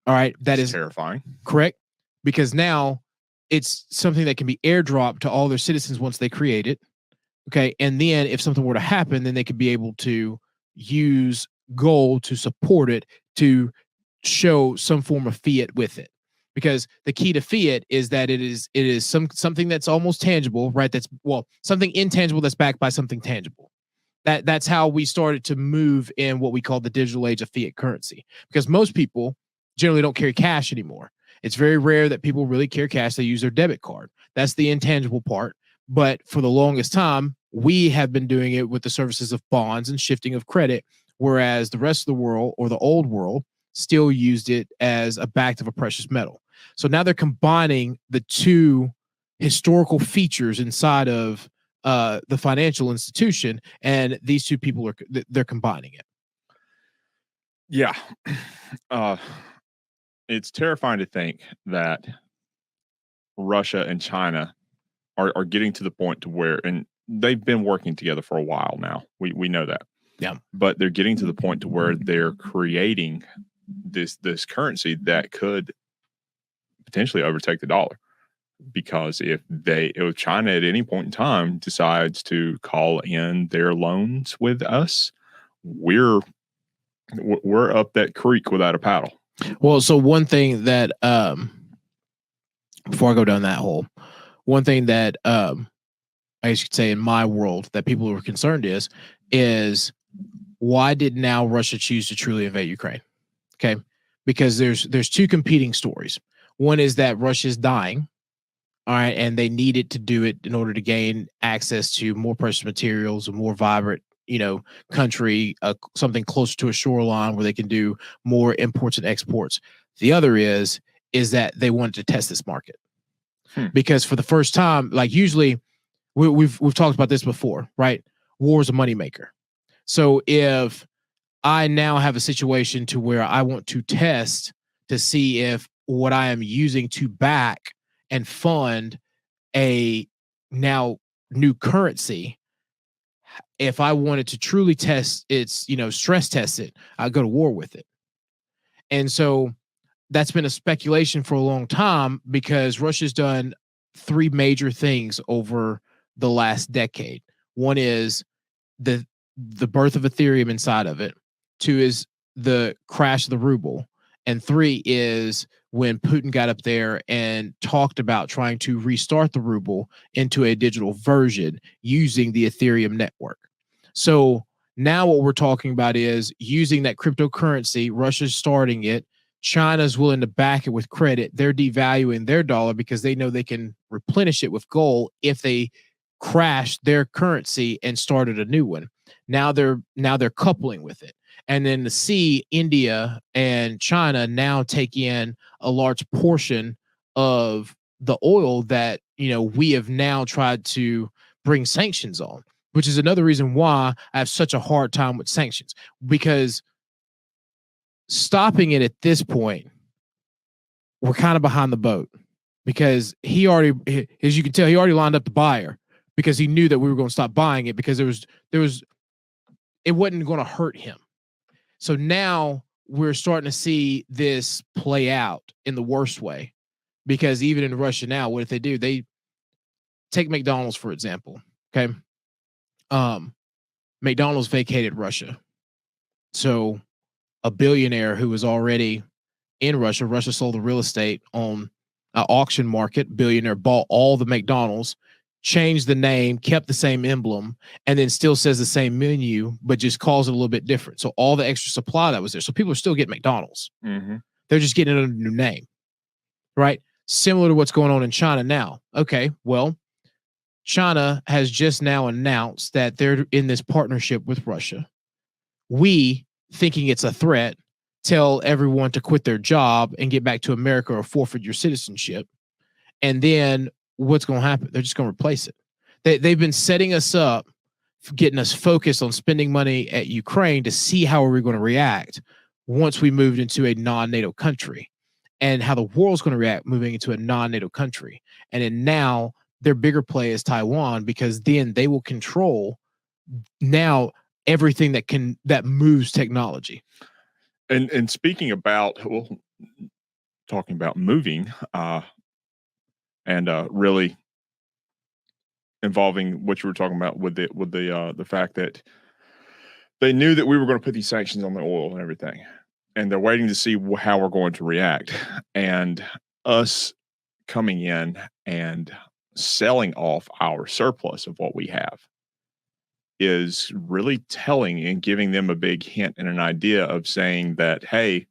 B: All right, that is
A: terrifying.
B: Correct, because now it's something that can be airdropped to all their citizens once they create it. Okay, and then if something were to happen, then they could be able to use gold to support it, to show some form of fiat with it. Because the key to fiat is that it is something that's almost tangible, right? That's something intangible that's backed by something tangible. That's how we started to move in what we call the digital age of fiat currency. Because most people generally don't carry cash anymore. It's very rare that people really carry cash. They use their debit card. That's the intangible part. But for the longest time, we have been doing it with the services of bonds and shifting of credit, whereas the rest of the world, or the old world, still used it as a backed of a precious metal. So now they're combining the two historical features inside of the financial institution, and these two people they're combining it.
A: Yeah. It's terrifying to think that Russia and China are getting to the point to where, and they've been working together for a while now. We know that.
B: Yeah.
A: But they're getting to the point to where they're creating this currency that could potentially overtake the dollar. Because if China at any point in time decides to call in their loans with us, we're up that creek without a paddle.
B: Well, so one thing that before I go down that hole, one thing that I guess you could say in my world that people were concerned is why did now Russia choose to truly invade Ukraine? Okay, because there's two competing stories. One is that Russia's dying, all right, and they needed to do it in order to gain access to more precious materials, a more vibrant, country, something closer to a shoreline where they can do more imports and exports. The other is that they wanted to test this market because for the first time, like usually we've talked about this before, right? War is a moneymaker. So if I now have a situation to where I want to test to see if what I am using to back and fund a now new currency, if I wanted to truly test its, stress test it, I'd go to war with it. And so that's been a speculation for a long time because Russia's done three major things over the last decade. One is the birth of Ethereum inside of it. Two is the crash of the ruble. And three is when Putin got up there and talked about trying to restart the ruble into a digital version using the Ethereum network. So now what we're talking about is using that cryptocurrency. Russia's starting it. China's willing to back it with credit. They're devaluing their dollar because they know they can replenish it with gold if they crash their currency and started a new one. Now they're coupling with it. And then to see India and China now take in a large portion of the oil that, we have now tried to bring sanctions on, which is another reason why I have such a hard time with sanctions, because stopping it at this point, we're kind of behind the boat because he already, as you can tell, he already lined up the buyer because he knew that we were going to stop buying it because there was it wasn't going to hurt him. So now we're starting to see this play out in the worst way, because even in Russia now, what if they do? They take McDonald's, for example. Okay. McDonald's vacated Russia. So a billionaire who was already in Russia sold the real estate on an auction market. Billionaire bought all the McDonald's, changed the name, kept the same emblem, and then still says the same menu, but just calls it a little bit different. So all the extra supply that was there. So people are still getting McDonald's.
A: Mm-hmm.
B: They're just getting it under a new name, right? Similar to what's going on in China now. Okay, well, China has just now announced that they're in this partnership with Russia. We, thinking it's a threat, tell everyone to quit their job and get back to America or forfeit your citizenship. And then what's going to happen? They're just going to replace it. They've been setting us up, getting us focused on spending money at Ukraine to see how are we going to react once we moved into a non-NATO country, and how the world's going to react moving into a non-NATO country. And then now their bigger play is Taiwan, because then they will control now everything that moves technology.
A: And speaking about, well, talking about moving, and really involving what you were talking about with the fact that they knew that we were going to put these sanctions on the oil and everything, and they're waiting to see how we're going to react. And us coming in and selling off our surplus of what we have is really telling and giving them a big hint and an idea of saying that, hey,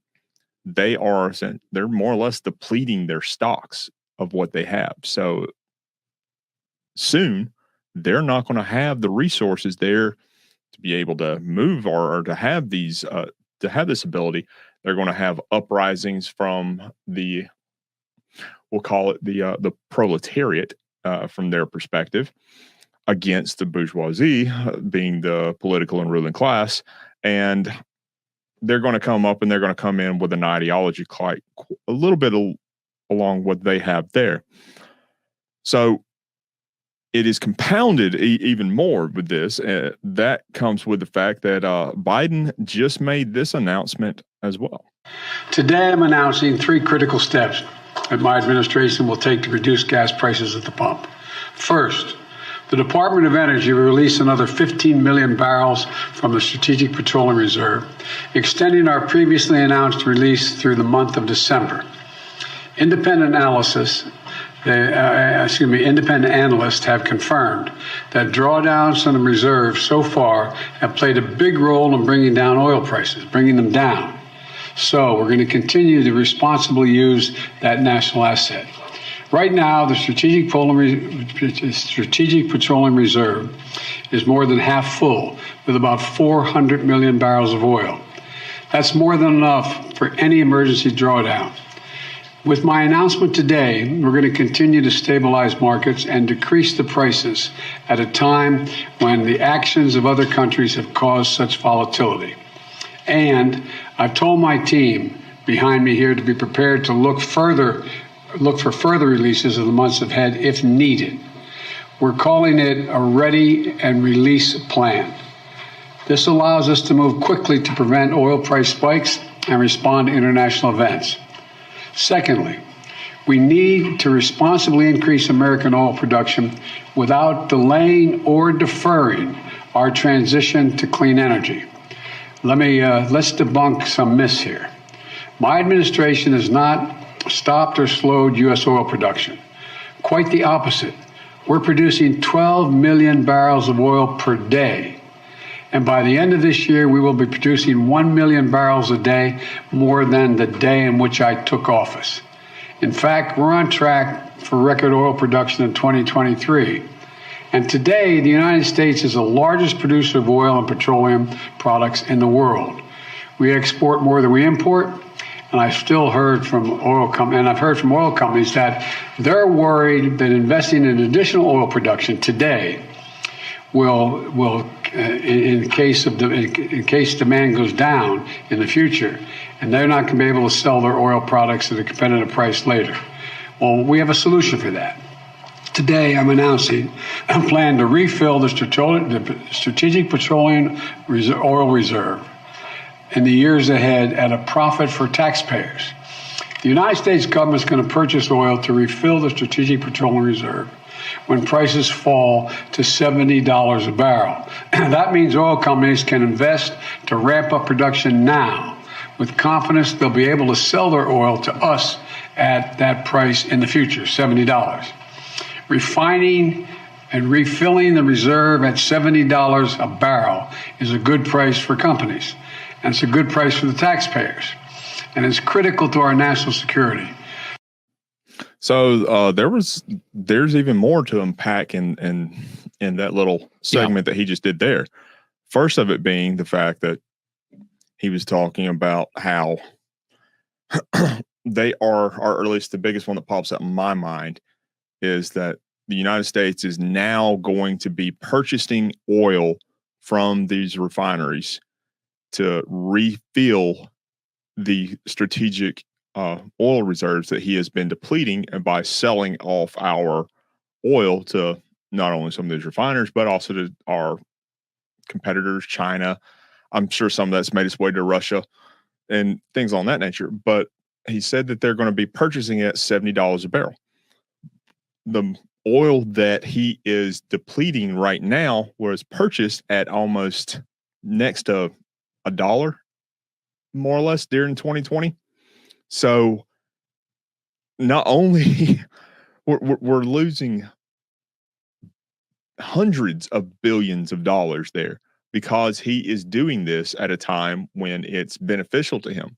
A: they're more or less depleting their stocks of what they have. So soon they're not going to have the resources there to be able to move or to have these to have this ability. They're going to have uprisings from we'll call it the proletariat from their perspective, against the bourgeoisie, being the political and ruling class. And they're going to come up and they're going to come in with an ideology quite a little bit along what they have there. So it is compounded even more with this. That comes with the fact that Biden just made this announcement as well.
D: Today, I'm announcing 3 critical steps that my administration will take to reduce gas prices at the pump. First, the Department of Energy will release another 15 million barrels from the Strategic Petroleum Reserve, extending our previously announced release through the month of December. Independent analysts have confirmed that drawdowns from the reserve so far have played a big role in bringing down oil prices, bringing them down. So we're going to continue to responsibly use that national asset. Right now, the Strategic Petroleum Reserve is more than half full, with about 400 million barrels of oil. That's more than enough for any emergency drawdown. With my announcement today, we're going to continue to stabilize markets and decrease the prices at a time when the actions of other countries have caused such volatility. And I've told my team behind me here to be prepared to look for further releases in the months ahead if needed. We're calling it a ready and release plan. This allows us to move quickly to prevent oil price spikes and respond to international events. Secondly, we need to responsibly increase American oil production without delaying or deferring our transition to clean energy. Let's debunk some myths here. My administration has not stopped or slowed U.S. oil production. Quite the opposite. We're producing 12 million barrels of oil per day. And by the end of this year, we will be producing 1 million barrels a day, more than the day in which I took office. In fact, we're on track for record oil production in 2023. And today, the United States is the largest producer of oil and petroleum products in the world. We export more than we import. And I've still heard from oil companies that they're worried that investing in additional oil production today will in case demand goes down in the future, and they're not going to be able to sell their oil products at a competitive price later. Well, we have a solution for that. Today, I'm announcing a plan to refill the Strategic Petroleum Oil Reserve in the years ahead at a profit for taxpayers. The United States government is going to purchase oil to refill the Strategic Petroleum Reserve when prices fall to $70 a barrel. That means oil companies can invest to ramp up production now with confidence they'll be able to sell their oil to us at that price in the future, $70. Refining and refilling the reserve at $70 a barrel is a good price for companies, and it's a good price for the taxpayers, and it's critical to our national security.
A: So there's even more to unpack in that little segment that he just did there. First of it being the fact that he was talking about how they are, or at least the biggest one that pops up in my mind, is that the United States is now going to be purchasing oil from these refineries to refill the strategic oil reserves that he has been depleting, and by selling off our oil to not only some of these refiners, but also to our competitors, China. I'm sure some of that's made its way to Russia and things on that nature. But he said that they're going to be purchasing it at $70 a barrel. The oil that he is depleting right now was purchased at almost next to $1, more or less, during 2020. So not only we're losing hundreds of billions of dollars there because he is doing this at a time when it's beneficial to him.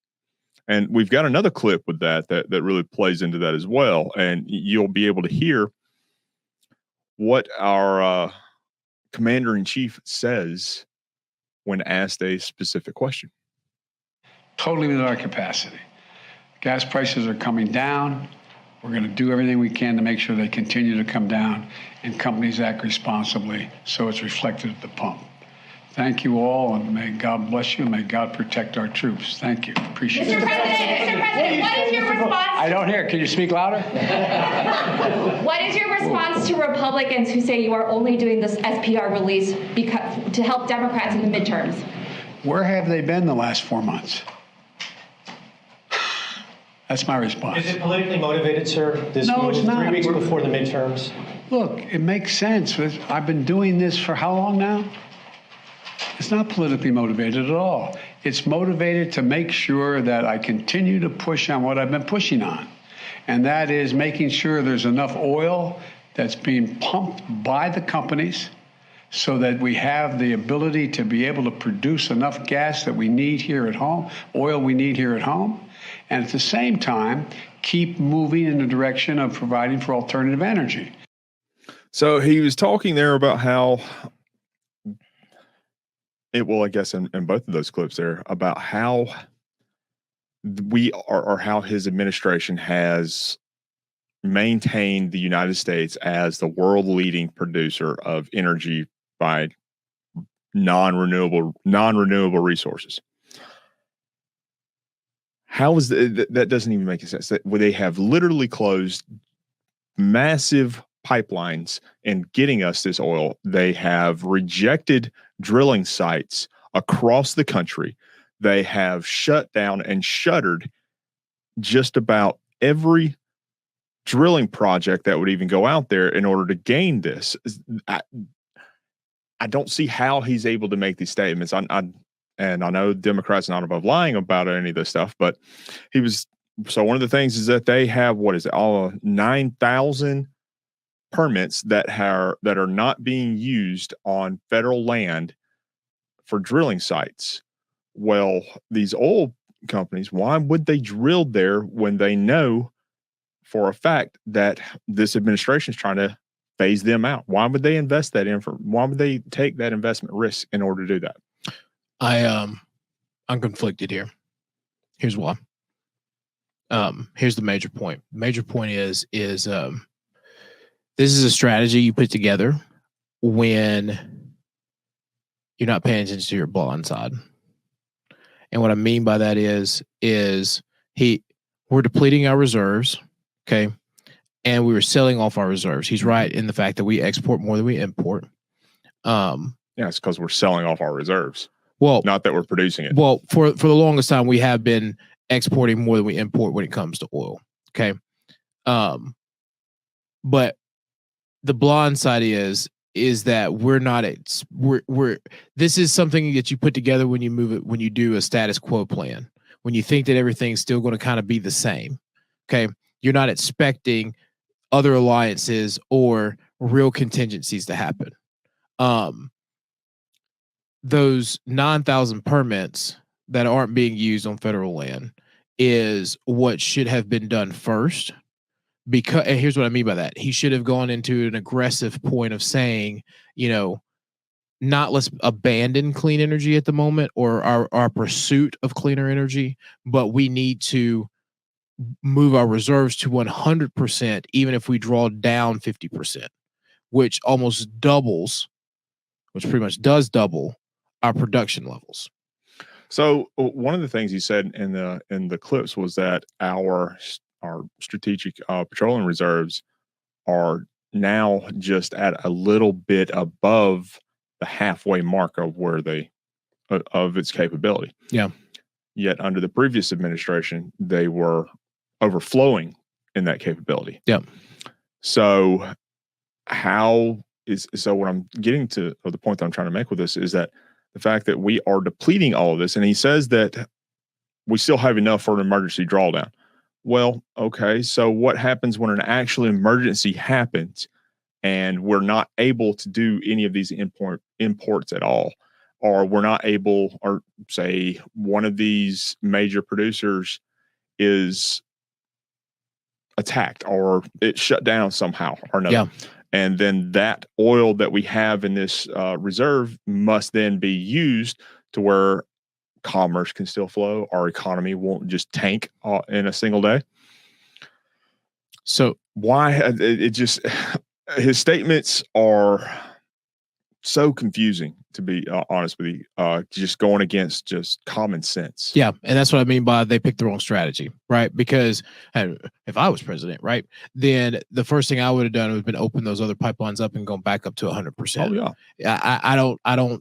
A: And we've got another clip with that really plays into that as well. And you'll be able to hear what our commander-in-chief says when asked a specific question.
D: Totally within our capacity. Gas prices are coming down. We're going to do everything we can to make sure they continue to come down and companies act responsibly so it's reflected at the pump. Thank you all, and may God bless you, and may God protect our troops. Thank you. Appreciate it.
E: Mr. President, what is your response?
D: I don't hear. Can you speak louder?
E: What is your response to Republicans who say you are only doing this SPR release to help Democrats in the midterms?
D: Where have they been the last 4 months? That's my response.
F: Is it politically motivated, sir?
D: No, it's not.
F: 3 weeks before the midterms.
D: Look, it makes sense. I've been doing this for how long now? It's not politically motivated at all. It's motivated to make sure that I continue to push on what I've been pushing on. And that is making sure there's enough oil that's being pumped by the companies so that we have the ability to be able to produce enough gas that we need here at home, oil we need here at home, and at the same time, keep moving in the direction of providing for alternative energy.
A: So he was talking there about how I guess in both of those clips there, about how we are, or how his administration has maintained the United States as the world leading producer of energy by non-renewable resources. How is that doesn't even make sense. They have literally closed massive pipelines in getting us this oil. They have rejected drilling sites across the country. They have shut down and shuttered just about every drilling project that would even go out there in order to gain this. I don't see how he's able to make these statements. And I know Democrats are not above lying about any of this stuff, but so one of the things is that they have, all 9,000 permits that are not being used on federal land for drilling sites. Well, these oil companies, why would they drill there when they know for a fact that this administration is trying to phase them out? Why would they invest that in? Why would they take that investment risk in order to do that?
B: I'm conflicted here. Here's why. Here's the major point. Major point is this is a strategy you put together when you're not paying attention to your blind side. And what I mean by that is we're depleting our reserves, okay? and we were selling off our reserves. He's right in the fact that we export more than we import.
A: Yeah, it's because we're selling off our reserves.
B: Well,
A: not that we're producing it.
B: Well, for the longest time, we have been exporting more than we import when it comes to oil. Okay. But the blind side is that we're not this is something that you put together when you do a status quo plan, when you think that everything's still going to kind of be the same. Okay. You're not expecting other alliances or real contingencies to happen. Those 9,000 permits that aren't being used on federal land is what should have been done first. And here's what I mean by that. He should have gone into an aggressive point of saying, not let's abandon clean energy at the moment or our pursuit of cleaner energy, but we need to move our reserves to 100%, even if we draw down 50%, which pretty much does double our production levels.
A: So one of the things he said in the clips was that our strategic petroleum reserves are now just at a little bit above the halfway mark of where of its capability.
B: Yeah.
A: Yet under the previous administration, they were overflowing in that capability.
B: Yeah.
A: So what I'm getting to, or the point that I'm trying to make with this is that the fact that we are depleting all of this, and he says that we still have enough for an emergency drawdown. Well, okay, so what happens when an actual emergency happens and we're not able to do any of these imports at all, or we're not able, or say one of these major producers is attacked or it's shut down somehow or another.
B: Yeah.
A: And then that oil that we have in this reserve must then be used to where commerce can still flow. Our economy won't just tank in a single day.
B: So
A: why his statements are so confusing, to be honest with you, just going against just common sense.
B: Yeah. And that's what I mean by they picked the wrong strategy, right? Because if I was president, right, then the first thing I would have done would have been open those other pipelines up and gone back up to 100%.
A: Oh, yeah.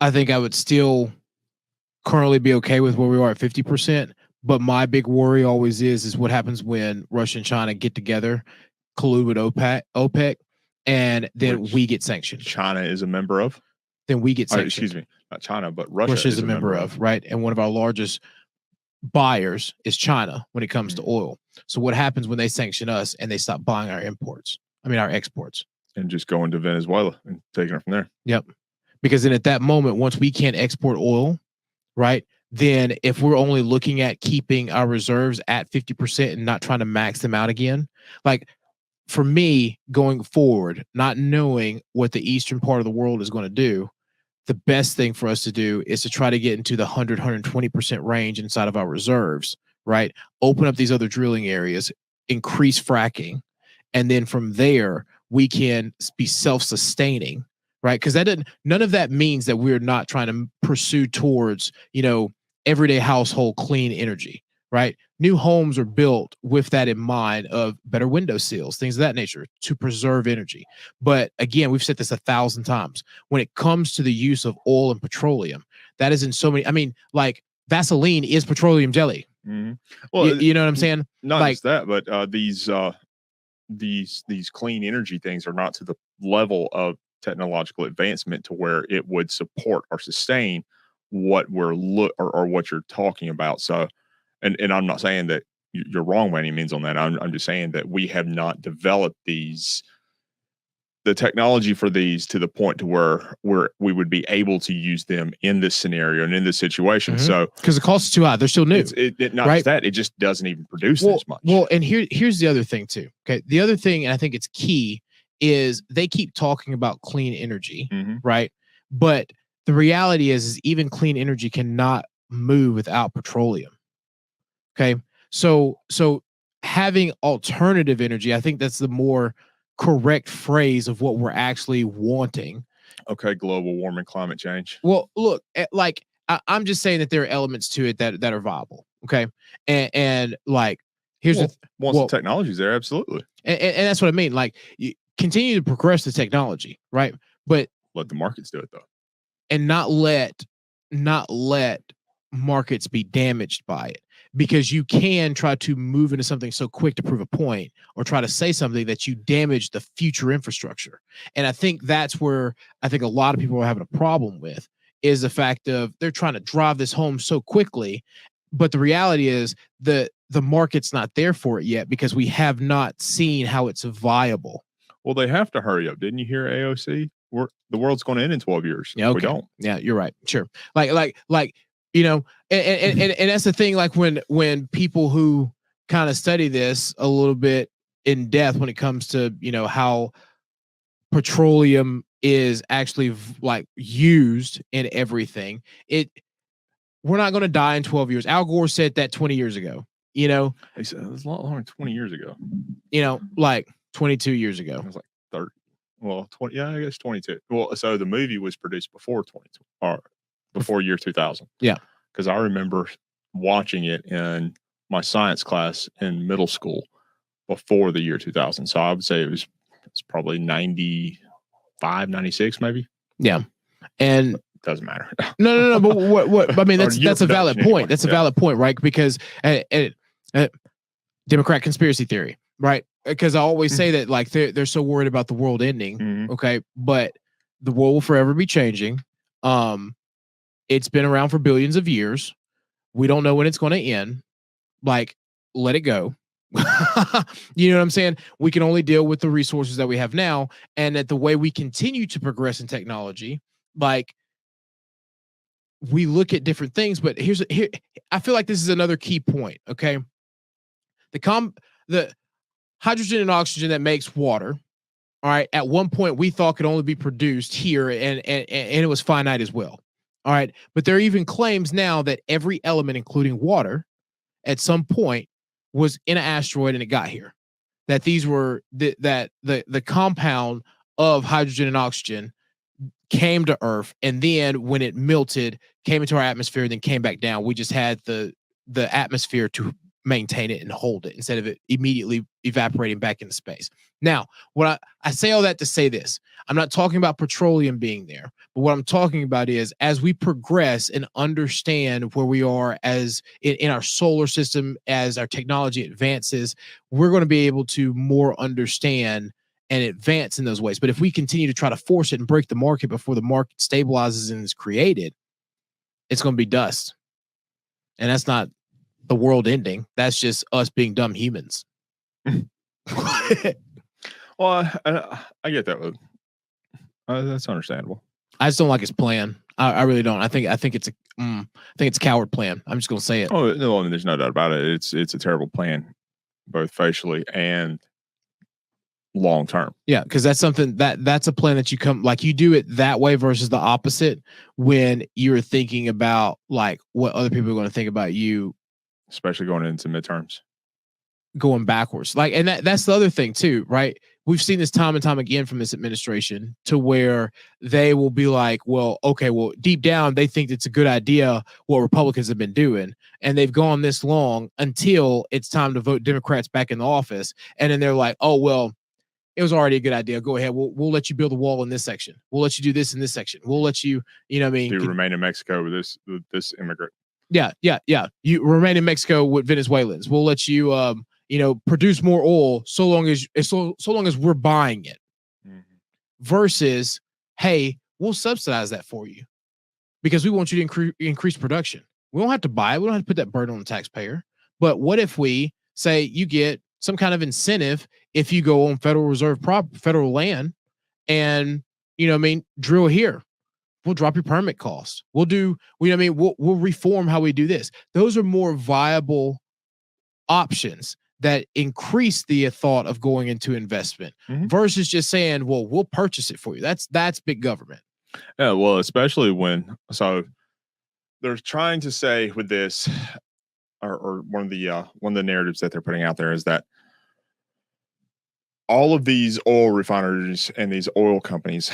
B: I think I would still currently be okay with where we are at 50%. But my big worry always is what happens when Russia and China get together, collude with OPEC, and then we get sanctioned.
A: China is a member of?
B: Then we get sanctioned.
A: Excuse me, not China, but Russia
B: is a member of, right? And one of our largest buyers is China when it comes to oil. So what happens when they sanction us and they stop buying our exports?
A: And just go into Venezuela and taking it from there.
B: Yep. Because then at that moment, once we can't export oil, right, then if we're only looking at keeping our reserves at 50% and not trying to max them out again, like for me going forward, not knowing what the eastern part of the world is going to do, the best thing for us to do is to try to get into the 120% range inside of our reserves, right? Open up these other drilling areas, increase fracking, and then from there we can be self-sustaining, right? Because none of that means that we're not trying to pursue towards, everyday household clean energy, right? New homes are built with that in mind of better window sills, things of that nature to preserve energy. But again, we've said this 1,000 times. When it comes to the use of oil and petroleum, that is in so many, like Vaseline is petroleum jelly.
A: Mm-hmm. Well,
B: you know what I'm saying?
A: Not like, just that, but these clean energy things are not to the level of technological advancement to where it would support or sustain what or what you're talking about. So, and I'm not saying that you're wrong by any means on that. I'm just saying that we have not developed the technology for these to the point to where we would be able to use them in this scenario and in this situation. Mm-hmm. So,
B: because the cost is too high, they're still new.
A: Not just that, it just doesn't even produce as much.
B: Well, and here's the other thing too. Okay, the other thing, and I think it's key, is they keep talking about clean energy, mm-hmm. right? But the reality is even clean energy cannot move without petroleum. Okay. So having alternative energy, I think that's the more correct phrase of what we're actually wanting.
A: Okay. Global warming, climate change.
B: Well, look, I'm just saying that there are elements to it that are viable. Okay. And like here's
A: once the technology's there, absolutely.
B: And that's what I mean. Like, you continue to progress the technology, right? But
A: let the markets do it though,
B: and not let markets be damaged by it, because you can try to move into something so quick to prove a point or try to say something that you damage the future infrastructure. And I think that's where I think a lot of people are having a problem with, is the fact of they're trying to drive this home so quickly. But the reality is the market's not there for it yet, because we have not seen how it's viable.
A: Well, they have to hurry up. Didn't you hear AOC? The world's going to end in 12 years.
B: Yeah, okay.
A: We don't.
B: Yeah, you're right. Sure. Like, you know, and that's the thing. Like when people who kind of study this a little bit in depth, when it comes to, you know, how petroleum is actually like used in everything, we're not going to die in 12 years. Al Gore said that 20 years ago. You know,
A: he said it was a lot longer than 20 years ago.
B: You know, like 22 years ago.
A: It was like 30. Well, 20. Yeah, I guess 22. Well, so the movie was produced before 22 or before year 2000.
B: Yeah,
A: because I remember watching it in my science class in middle school before the year 2000. So I would say it's probably 95, 96, maybe.
B: Yeah, and
A: but it doesn't matter.
B: No. But what I mean, that's a valid point. Anyway. That's a valid point, right? Because Democrat conspiracy theory, right? Because I always say that, like, they're so worried about the world ending. Okay, but the world will forever be changing. It's been around for billions of years. We don't know when it's going to end. Like, let it go. You know what I'm saying? We can only deal with the resources that we have now, and that the way we continue to progress in technology, like, we look at different things. But here, I feel like this is another key point. Okay, the hydrogen and oxygen that makes water. All right, at one point we thought could only be produced here, and it was finite as well. All right, but there are even claims now that every element, including water, at some point was in an asteroid and it got here. That these were the compound of hydrogen and oxygen came to Earth, and then when it melted, came into our atmosphere, then came back down. We just had the atmosphere to maintain it and hold it instead of it immediately evaporating back into space. Now, what I say all that to say this, I'm not talking about petroleum being there, but what I'm talking about is, as we progress and understand where we are as in our solar system, as our technology advances, we're going to be able to more understand and advance in those ways. But if we continue to try to force it and break the market before the market stabilizes and is created, it's going to be dust. And that's not the world ending. That's just us being dumb humans.
A: Well, I get that. That's understandable.
B: I just don't like his plan. I really don't. I think it's a coward plan. I'm just gonna say it.
A: Oh no, I mean, there's no doubt about it. It's a terrible plan, both facially and long term.
B: Yeah, because that's something that's a plan that you do it that way versus the opposite, when you're thinking about like what other people are going to think about you,
A: especially going into midterms,
B: going backwards. Like, and that's the other thing too, right? We've seen this time and time again from this administration, to where they will be like, well, okay, well, deep down, they think it's a good idea what Republicans have been doing. And they've gone this long until it's time to vote Democrats back in the office. And then they're like, oh, well, it was already a good idea. Go ahead. We'll let you build a wall in this section. We'll let you do this in this section. We'll let you, you know what I mean?
A: Do remain in Mexico with this immigrant.
B: Yeah. You remain in Mexico with Venezuelans. We'll let you, produce more oil so long as we're buying it. Mm-hmm. Versus, hey, we'll subsidize that for you because we want you to increase production. We don't have to buy it. We don't have to put that burden on the taxpayer. But what if we say you get some kind of incentive if you go on Federal Reserve federal land and, drill here? We'll drop your permit cost. We'll do, we'll reform how we do this. Those are more viable options that increase the thought of going into investment, mm-hmm. versus just saying, well, we'll purchase it for you. That's big government.
A: Yeah, well, especially so they're trying to say with this, or one of the narratives that they're putting out there is that all of these oil refineries and these oil companies,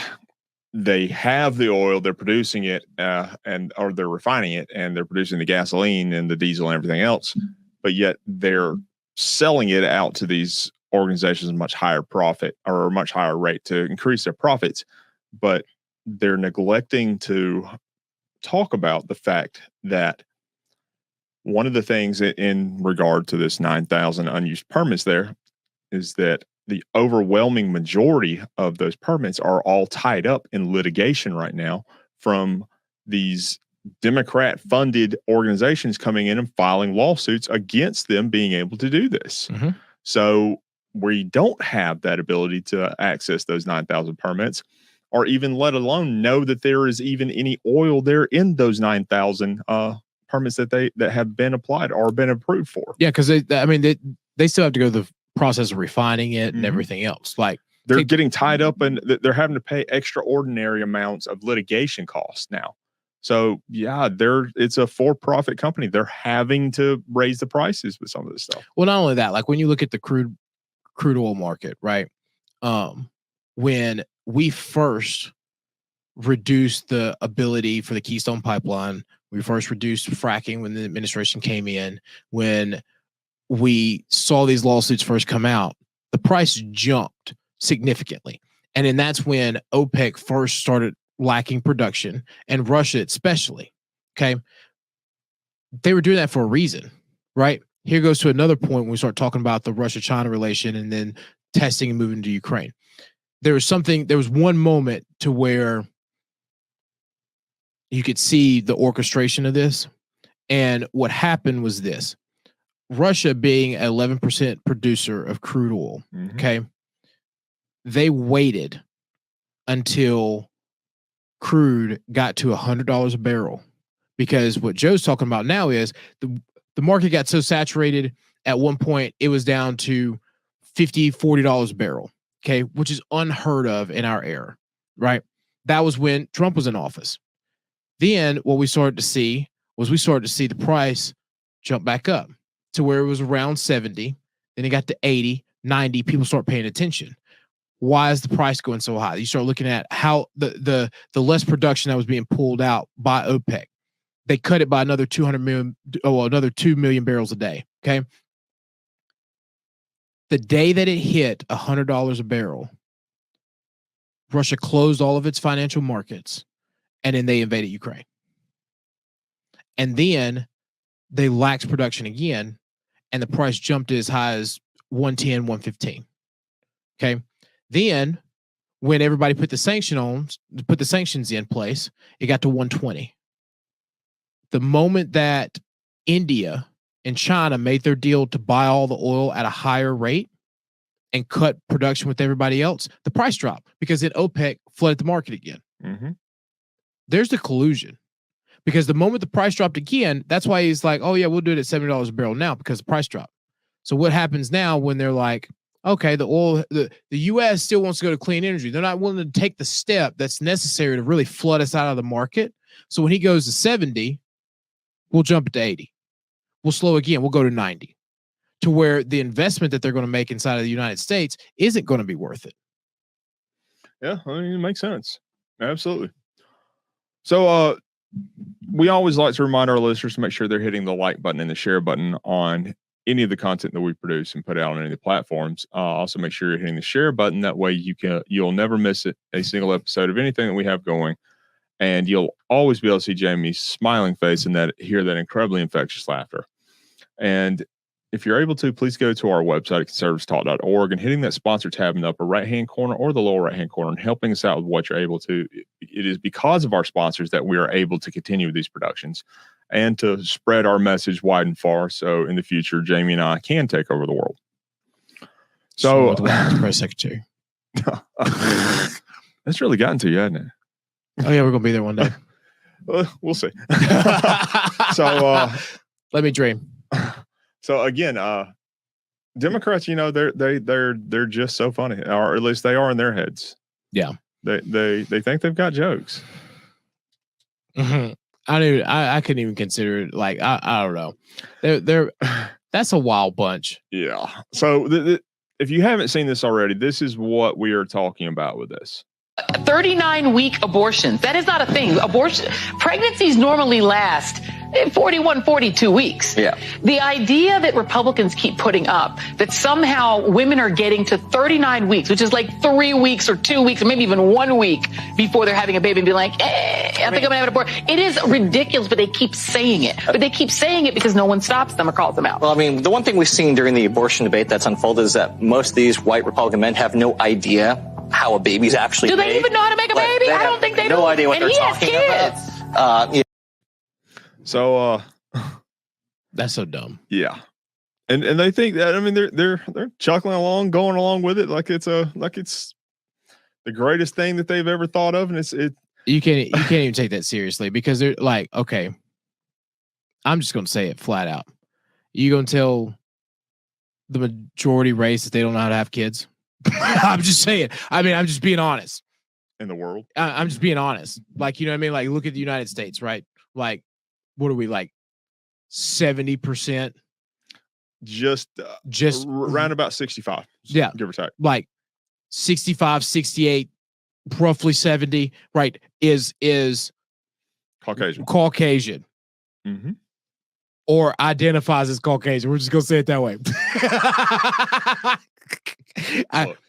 A: they have the oil, they're producing it, or they're refining it, and they're producing the gasoline and the diesel and everything else, but yet they're selling it out to these organizations at a much higher profit or a much higher rate to increase their profits, but they're neglecting to talk about the fact that one of the things in regard to this 9,000 unused permits there is that the overwhelming majority of those permits are all tied up in litigation right now from these Democrat-funded organizations coming in and filing lawsuits against them being able to do this.
B: Mm-hmm.
A: So we don't have that ability to access those 9,000 permits, or even let alone know that there is even any oil there in those 9,000 permits that have been applied or been approved for.
B: Yeah, because they still have to go through the process of refining it and everything else. Like
A: they're getting tied up and they're having to pay extraordinary amounts of litigation costs now. So yeah, it's a for-profit company. They're having to raise the prices with some of this stuff.
B: Well, not only that, like when you look at the crude oil market, right? When we first reduced the ability for the Keystone Pipeline, we first reduced fracking when the administration came in, when we saw these lawsuits first come out, the price jumped significantly. And then that's when OPEC first started lacking production, and Russia especially. Okay. They were doing that for a reason, right? Here goes to another point when we start talking about the Russia-China relation and then testing and moving to Ukraine. There was one moment to where you could see the orchestration of this. And what happened was this: Russia being an 11% producer of crude oil, okay, they waited until crude got to $100 a barrel, because what Joe's talking about now is the market got so saturated at one point it was down to $50-$40 a barrel, okay, which is unheard of in our era, right? That was when Trump was in office. Then what we started to see the price jump back up to where it was around 70, then it got to 80, 90, people start paying attention. Why is the price going so high? You start looking at how the less production that was being pulled out by OPEC. They cut it by another 2 million barrels a day. Okay. The day that it hit $100 a barrel, Russia closed all of its financial markets, and then they invaded Ukraine. And then they laxed production again, and the price jumped as high as 110, 115. Okay. Then when everybody put the sanctions in place, it got to 120. The moment that India and China made their deal to buy all the oil at a higher rate and cut production with everybody else, the price dropped because then OPEC flooded the market again. There's the collusion, because the moment the price dropped again, that's why he's like, oh yeah, we'll do it at $70 a barrel now because the price dropped. So what happens now when they're like, okay, the U.S. still wants to go to clean energy. They're not willing to take the step that's necessary to really flood us out of the market. So when he goes to 70, we'll jump it to 80. We'll slow again. We'll go to 90, to where the investment that they're going to make inside of the United States isn't going to be worth it.
A: Yeah, I mean, it makes sense. Absolutely. So we always like to remind our listeners to make sure they're hitting the like button and the share button on any of the content that we produce and put out on any of the platforms. Also make sure you're hitting the share button. That way you'll never miss a single episode of anything that we have going. And you'll always be able to see Jamie's smiling face and hear that incredibly infectious laughter. And if you're able to, please go to our website at conservativetalk.org and hitting that sponsor tab in the upper right-hand corner or the lower right-hand corner and helping us out with what you're able to. It is because of our sponsors that we are able to continue with these productions and to spread our message wide and far. So in the future, Jamie and I can take over the world. So
B: the press secretary.
A: That's really gotten to you, hasn't it?
B: Oh yeah, we're gonna be there one day.
A: We'll see. So
B: let me dream.
A: So again, Democrats, they're just so funny, or at least they are in their heads.
B: Yeah,
A: they think they've got jokes.
B: I couldn't even consider it. Like I don't know. That's a wild bunch.
A: Yeah. So if you haven't seen this already, this is what we are talking about with this.
G: 39-week abortions. That is not a thing. Pregnancies normally last 41, 42 weeks.
H: Yeah.
G: The idea that Republicans keep putting up that somehow women are getting to 39 weeks, which is like 3 weeks or 2 weeks or maybe even 1 week before they're having a baby and be like, I think I'm going to have an abortion. It is ridiculous, but they keep saying it. But they keep saying it because no one stops them or calls them out.
H: Well, I mean, the one thing we've seen during the abortion debate that's unfolded is that most of these white Republican men have no idea how a baby's actually
G: Do
H: made.
G: they even know how to make a baby? I don't think they do.
H: No idea what
G: and
H: they're talking about. Yeah.
A: So
B: That's so dumb.
A: yeah. And they think that, I mean, they're chuckling along, going along with it like it's the greatest thing that they've ever thought of, and
B: You can't even take that seriously because they're like, okay, I'm just gonna say it flat out. You gonna tell the majority race that they don't know how to have kids? I'm just saying. I mean, I'm just being honest.
A: in the world.
B: I'm just being honest. Like, you know what I mean? Like, look at the United States, right? Like, what are we like? 70%?
A: Just around about 65.
B: Yeah.
A: Give or take.
B: Like 65, 68, roughly 70, right? Is
A: Caucasian.
B: Mm-hmm. Or identifies as Caucasian. We're just gonna say it that way.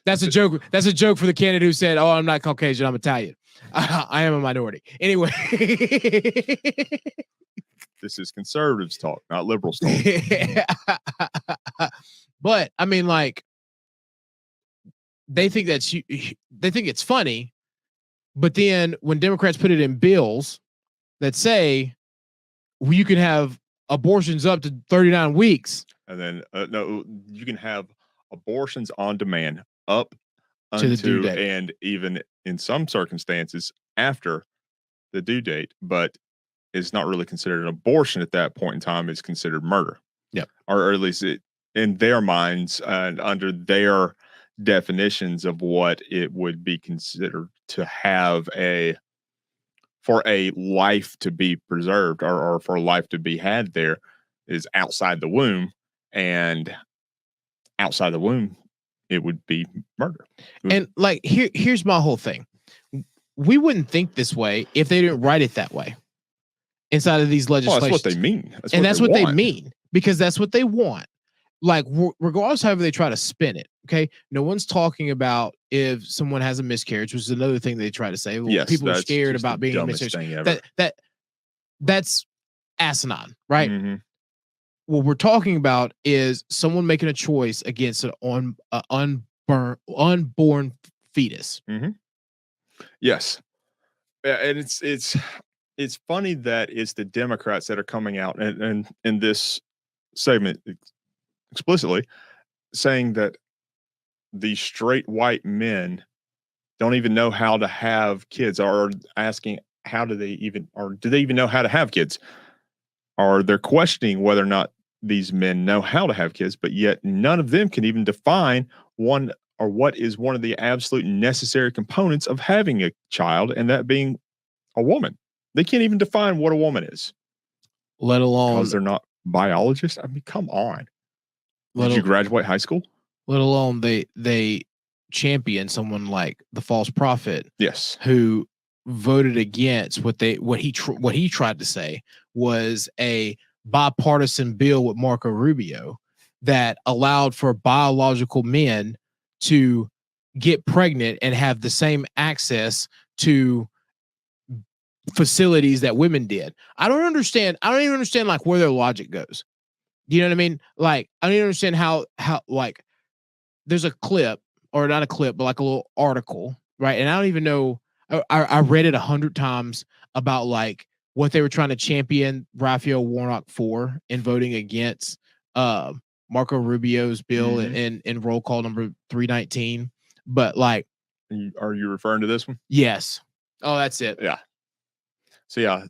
B: That's a joke. That's a joke for the candidate who said, "Oh, I'm not Caucasian. I'm Italian. I am a minority." Anyway,
A: this is conservatives talk, not liberals talk.
B: But I mean, like, they think they think it's funny, but then when Democrats put it in bills that say you can have abortions up to 39 weeks,
A: and then no, you can have abortions on demand up
B: to the due
A: until
B: date,
A: and even in some circumstances after the due date, but it's not really considered an abortion at that point in time. It's considered murder.
B: Yep.
A: Or at least in their minds and under their definitions of what it would be considered to have for a life to be preserved or for life to be had there is outside the womb, and outside the womb it would be murder.
B: And like here's my whole thing. We wouldn't think this way if they didn't write it that way inside of these legislations.
A: Well, that's what they mean.
B: That's what they mean, because that's what they want. Like, regardless however they try to spin it, okay? No one's talking about if someone has a miscarriage, which is another thing they try to say. Well,
A: yes,
B: people are scared about being a miscarriage. That's asinine, right?
A: Mm-hmm.
B: What we're talking about is someone making a choice against an unborn fetus.
A: Mm-hmm. Yes, and it's funny that it's the Democrats that are coming out and in this segment explicitly saying that the straight white men don't even know how to have kids, or asking do they even know how to have kids, or they're questioning whether or not these men know how to have kids, but yet none of them can even define what is one of the absolute necessary components of having a child, and that being a woman. They can't even define what a woman is,
B: let alone
A: because they're not biologists. I mean, come on. Did you graduate high school?
B: Let alone they champion someone like the false prophet.
A: Yes,
B: who voted against what he tried to say was a bipartisan bill with Marco Rubio that allowed for biological men to get pregnant and have the same access to facilities that women did. I don't even understand like where their logic goes. You know what I mean? Like, I don't even understand how like there's a clip, or not a clip, but like a little article, right? And I don't even know. I read it 100 times about like what they were trying to champion Raphael Warnock for in voting against Marco Rubio's bill in roll call number 319. But like,
A: are you referring to this one?
B: Yes. Oh, that's it.
A: Yeah. So yeah,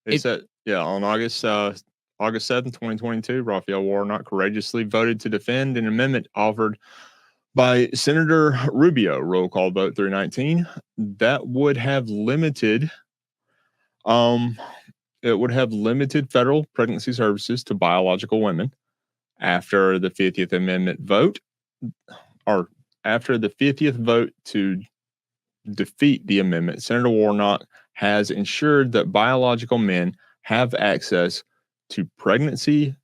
A: it said on August 7th, 2022, Raphael Warnock courageously voted to defend an amendment offered by Senator Rubio, roll call vote 319, that would have limited federal pregnancy services to biological women. After the 50th Amendment vote, or after the 50th vote to defeat the amendment, Senator Warnock has ensured that biological men have access to pregnancy,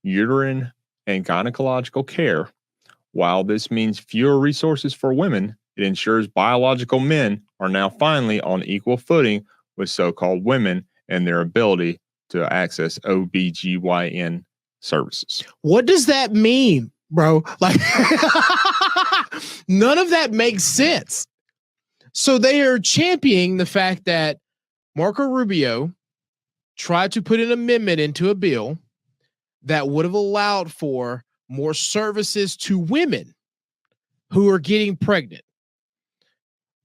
A: uterine, and gynecological care. While this means fewer resources for women, it ensures biological men are now finally on equal footing with so-called women and their ability to access OBGYN services.
B: What does that mean, bro? Like, none of that makes sense. So they are championing the fact that Marco Rubio tried to put an amendment into a bill that would have allowed for more services to women who are getting pregnant.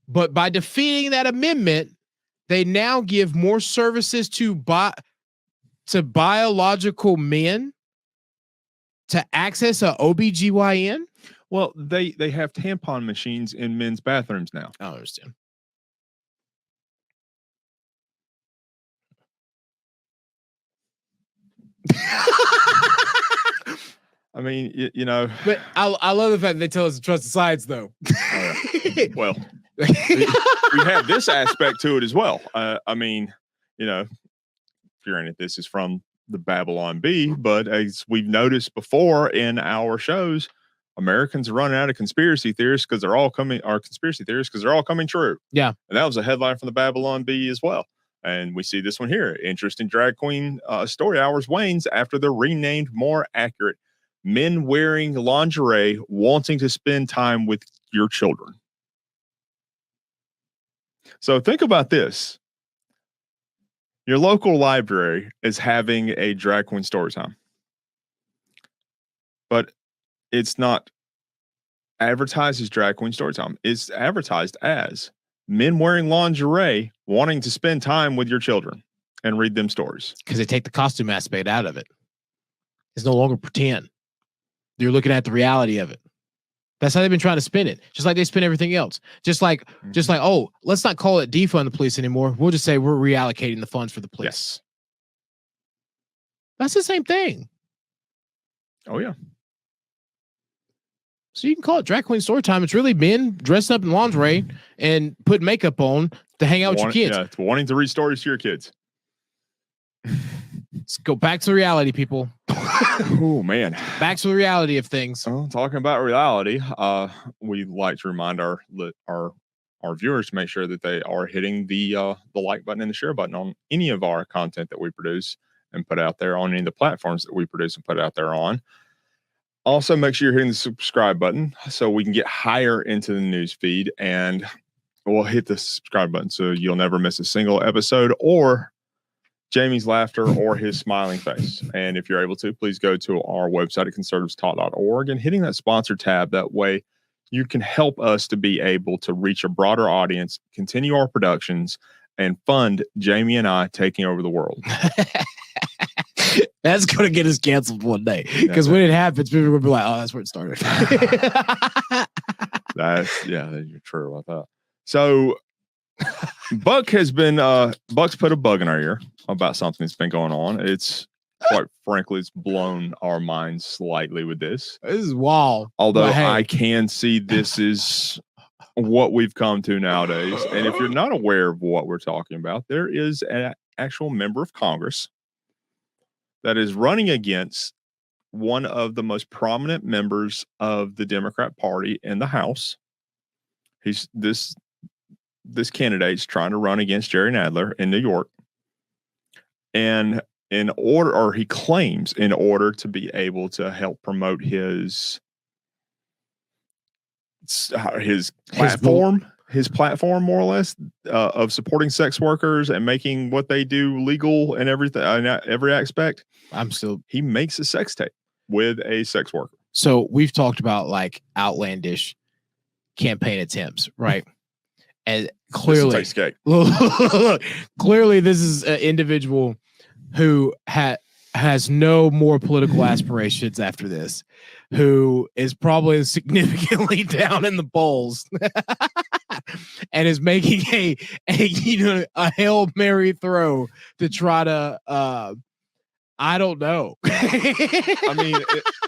B: But by defeating that amendment, they now give more services to biological men to access a OBGYN.
A: Well, they have tampon machines in men's bathrooms now.
B: I don't understand.
A: I mean, you know,
B: but I love the fact that they tell us to trust the science, though.
A: Well, we have this aspect to it as well. I mean, you know, granted, this is from the Babylon Bee, but as we've noticed before in our shows, Americans are running out of conspiracy theories because they're all coming true.
B: Yeah.
A: And that was a headline from the Babylon Bee as well. And we see this one here. Interesting drag queen story hours wanes after they're renamed more accurate. Men wearing lingerie wanting to spend time with your children. So think about this. Your local library is having a drag queen story time. But it's not advertised as drag queen story time. It's advertised as men wearing lingerie wanting to spend time with your children and read them stories.
B: Because they take the costume aspect out of it. It's no longer pretend. You're looking at the reality of it. That's how they've been trying to spin it. Just like they spin everything else. Just like, oh, let's not call it defund the police anymore. We'll just say we're reallocating the funds for the police.
A: Yes.
B: That's the same thing.
A: Oh, yeah.
B: So you can call it drag queen story time. It's really men dressed up in lingerie and put makeup on to hang out with your kids.
A: Yeah, it's wanting to read stories to your kids.
B: Let's go back to reality, people.
A: Oh, man.
B: Back to the reality of things.
A: Well, talking about reality, we like to remind our viewers to make sure that they are hitting the like button and the share button on any of our content that we produce and put out there on any of the platforms that we produce and put out there on. Also, make sure you're hitting the subscribe button so we can get higher into the news feed, and we'll hit the subscribe button so you'll never miss a single episode or Jamie's laughter or his smiling face. And if you're able to, please go to our website at conservativestalk.org and hitting that sponsor tab. That way you can help us to be able to reach a broader audience, continue our productions, and fund Jamie and I taking over the world.
B: That's going to get us canceled one day. Because when it happens, people will be like, oh, that's where it started.
A: You're true about that. So Buck has been Buck's put a bug in our ear about something that's been going on. It's quite frankly, it's blown our minds slightly with this.
B: This is wild.
A: Although I can see this is what we've come to nowadays. And if you're not aware of what we're talking about, there is an actual member of Congress that is running against one of the most prominent members of the Democrat Party in the House. He's this candidate's trying to run against Jerry Nadler in New York. And he claims in order to be able to help promote his platform, more or less, of supporting sex workers and making what they do legal and everything, every aspect. He makes a sex tape with a sex worker.
B: So we've talked about like outlandish campaign attempts, right? And clearly, clearly, this is an individual who has no more political aspirations after this, who is probably significantly down in the polls, and is making a Hail Mary throw to try to I don't know.
A: I mean,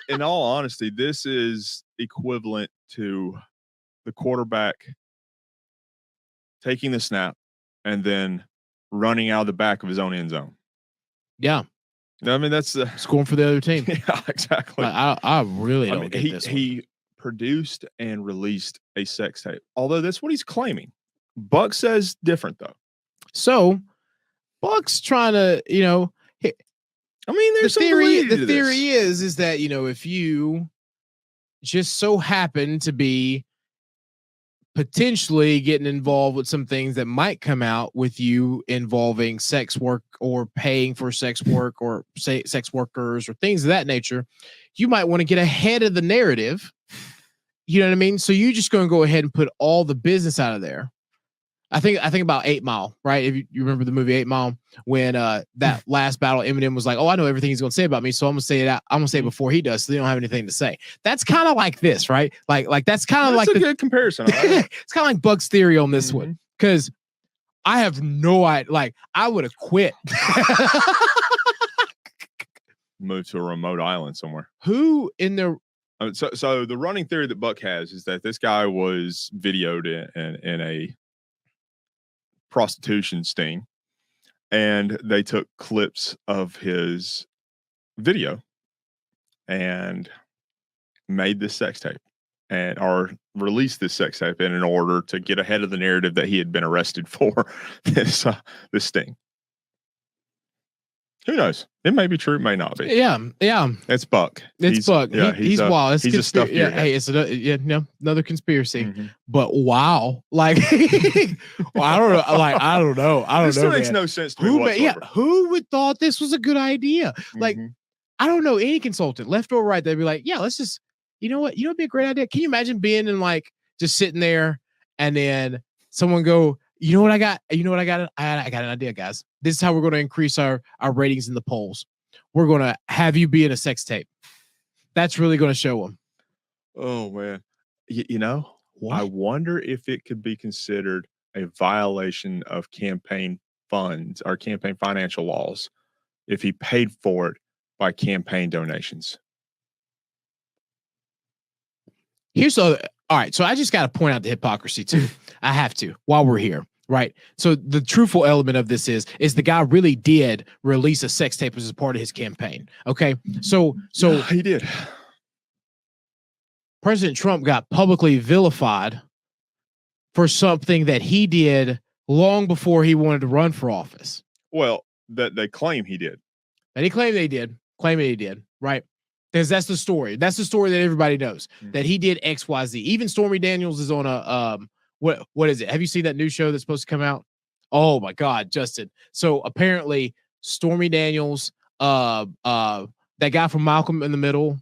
A: in all honesty, this is equivalent to the quarterback taking the snap and then running out of the back of his own end zone.
B: Yeah.
A: I mean, that's
B: scoring for the other team.
A: Yeah, exactly.
B: Like, I really don't get this one.
A: He produced and released a sex tape, although that's what he's claiming. Buck says different, though.
B: So Buck's trying to,
A: I mean, there's
B: the theory is that, if you just so happen to be potentially getting involved with some things that might come out with you involving sex work or paying for sex work or sex workers or things of that nature, you might want to get ahead of the narrative. You know what I mean? So you're just going to go ahead and put all the business out of there. I think about 8 Mile, right? If you remember the movie 8 Mile, when that last battle, Eminem was like, "Oh, I know everything he's going to say about me, so I'm going to say it out. I'm going to say it before he does, so they don't have anything to say." That's kind of like this, right? Like that's kind of like
A: a good comparison.
B: It's kind of like Buck's theory on this one, because I have no idea. Like, I would have quit.
A: Moved to a remote island somewhere.
B: Who in their
A: so the running theory that Buck has is that this guy was videoed in a prostitution sting, and they took clips of his video and made this sex tape or released this sex tape in order to get ahead of the narrative that he had been arrested for this sting. Who knows? It may be true, it may not be.
B: Yeah.
A: It's Buck.
B: It's Buck. Yeah, he's wild.
A: He's a stuff.
B: Yeah, hey, it's another conspiracy. But wow, like, well, I don't know. This
A: makes no sense to me whatsoever.
B: Who would thought this was a good idea? Like, I don't know any consultant, left or right, they'd be like, yeah, let's just, you know what? It'd be a great idea. Can you imagine being in, like, just sitting there and then someone go, you know what I got? I got an idea, guys. This is how we're going to increase our ratings in the polls. We're going to have you be in a sex tape. That's really going to show them.
A: Oh, man. I wonder if it could be considered a violation of campaign funds or campaign financial laws if he paid for it by campaign donations.
B: All right. So I just got to point out the hypocrisy too. I have to while we're here. Right. So the truthful element of this is the guy really did release a sex tape as a part of his campaign. Okay. So
A: he did.
B: President Trump got publicly vilified for something that he did long before he wanted to run for office.
A: Well, that they claim he did.
B: That he claimed they did. Claiming he did. Right. Because that's the story. That's the story that everybody knows, that he did XYZ. Even Stormy Daniels is on a what is it? Have you seen that new show that's supposed to come out? Oh my God, Justin. So apparently Stormy Daniels, that guy from Malcolm in the Middle,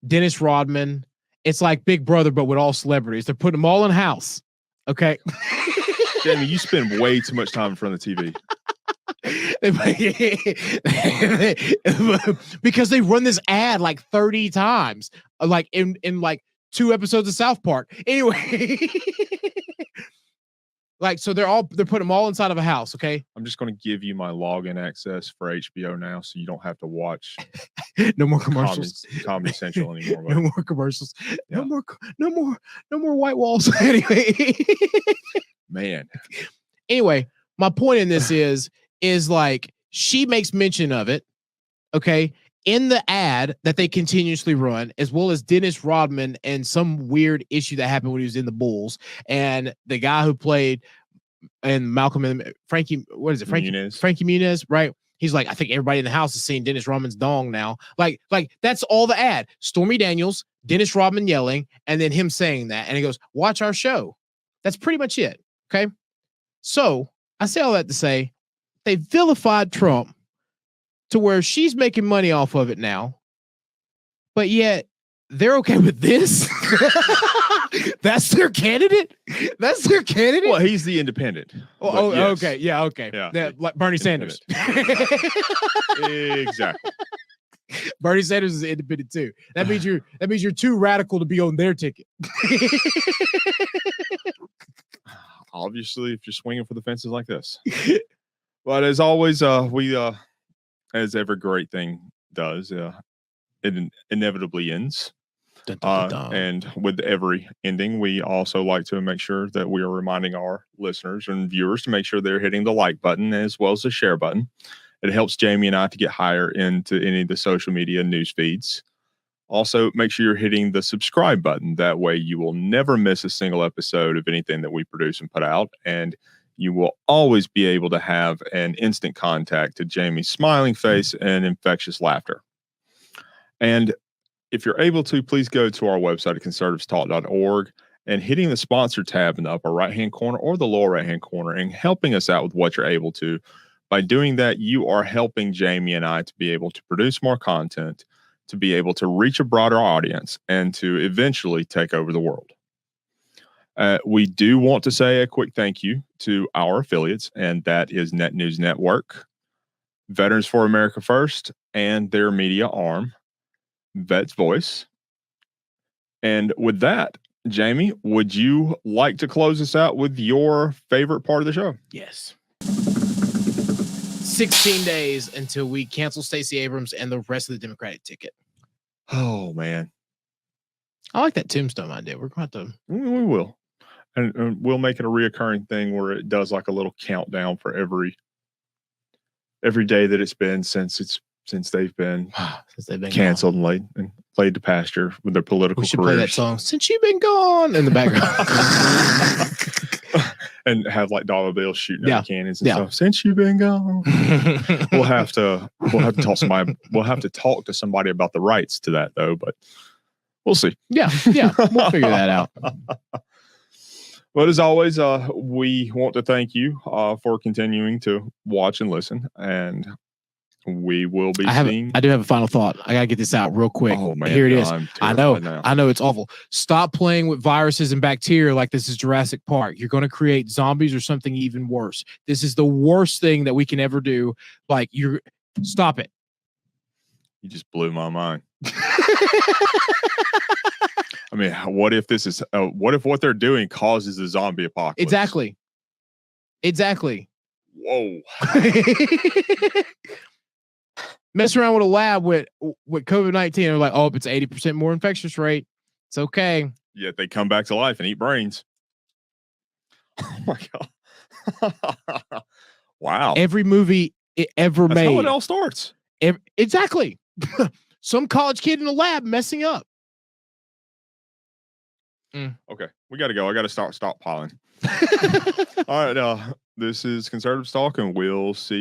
B: Dennis Rodman, it's like Big Brother, but with all celebrities. They're putting them all in a house. Okay.
A: Jamie, you spend way too much time in front of the TV.
B: Because they run this ad like 30 times, like in like 2 episodes of South Park. Anyway, like, so they're putting them all inside of a house. Okay.
A: I'm just going to give you my login access for HBO now, so you don't have to watch
B: no more commercials,
A: Comedy Central anymore.
B: No more commercials. Yeah. No more white walls. Anyway,
A: man.
B: Anyway, my point in this is like, she makes mention of it. Okay. In the ad that they continuously run, as well as Dennis Rodman and some weird issue that happened when he was in the Bulls, and the guy who played in Malcolm and Frankie Muniz, right? He's like, I think everybody in the house has seen Dennis Rodman's dong now. Like that's all the ad. Stormy Daniels, Dennis Rodman yelling, and then him saying that, and he goes, "Watch our show." That's pretty much it. Okay, so I say all that to say they vilified Trump to where she's making money off of it now, but yet they're okay with this. That's their candidate. That's their candidate.
A: Well, he's the independent.
B: Oh, yes. Okay. Yeah. Okay. Yeah. Like Bernie Sanders.
A: Exactly.
B: Bernie Sanders is independent too. That means you're too radical to be on their ticket.
A: Obviously, if you're swinging for the fences like this. But as always, as every great thing does, it inevitably ends.
B: Dun, dun, dun, dun.
A: And with every ending, we also like to make sure that we are reminding our listeners and viewers to make sure they're hitting the like button as well as the share button. It helps Jamie and I to get higher into any of the social media news feeds. Also, make sure you're hitting the subscribe button. That way you will never miss a single episode of anything that we produce and put out. And you will always be able to have an instant contact to Jamie's smiling face and infectious laughter. And if you're able to, please go to our website at conservativestalk.org and hitting the sponsor tab in the upper right-hand corner or the lower right-hand corner and helping us out with what you're able to. By doing that, you are helping Jamie and I to be able to produce more content, to be able to reach a broader audience, and to eventually take over the world. We do want to say a quick thank you to our affiliates, and that is Net News Network, Veterans for America First, and their media arm, Vet's Voice. And with that, Jamie, would you like to close us out with your favorite part of the show?
B: Yes. 16 days until we cancel Stacey Abrams and the rest of the Democratic ticket.
A: Oh, man.
B: I like that tombstone idea. We're going to.
A: We will. And we'll make it a reoccurring thing where it does like a little countdown for every day that it's been since they've been canceled and laid to pasture with their political
B: We should
A: careers.
B: play that song, Since You've Been Gone, in the background.
A: And have like dollar bills shooting out of cannons and
B: Yeah.
A: stuff. Since you've been gone. We'll have to talk to somebody about the rights to that though, but we'll see.
B: Yeah, we'll figure that out.
A: But as always, we want to thank you for continuing to watch and listen, and we will be seeing.
B: I do have a final thought. I gotta get this out real quick.
A: Oh man,
B: here it is. I know it's awful. Stop playing with viruses and bacteria like this is Jurassic Park. You're going to create zombies or something even worse. This is the worst thing that we can ever do. Like, stop it.
A: You just blew my mind. I mean, what if what they're doing causes a zombie apocalypse?
B: Exactly.
A: Whoa.
B: Mess around with a lab with COVID-19. They're like, oh, it's 80% more infectious rate. It's okay.
A: Yet they come back to life and eat brains. Oh my God. Wow.
B: Every movie ever
A: That's
B: made.
A: how it all starts.
B: Exactly. Some college kid in a lab messing up.
A: Okay. We got to go. I got to stop piling. All right. This is Conservative Talk, and we'll see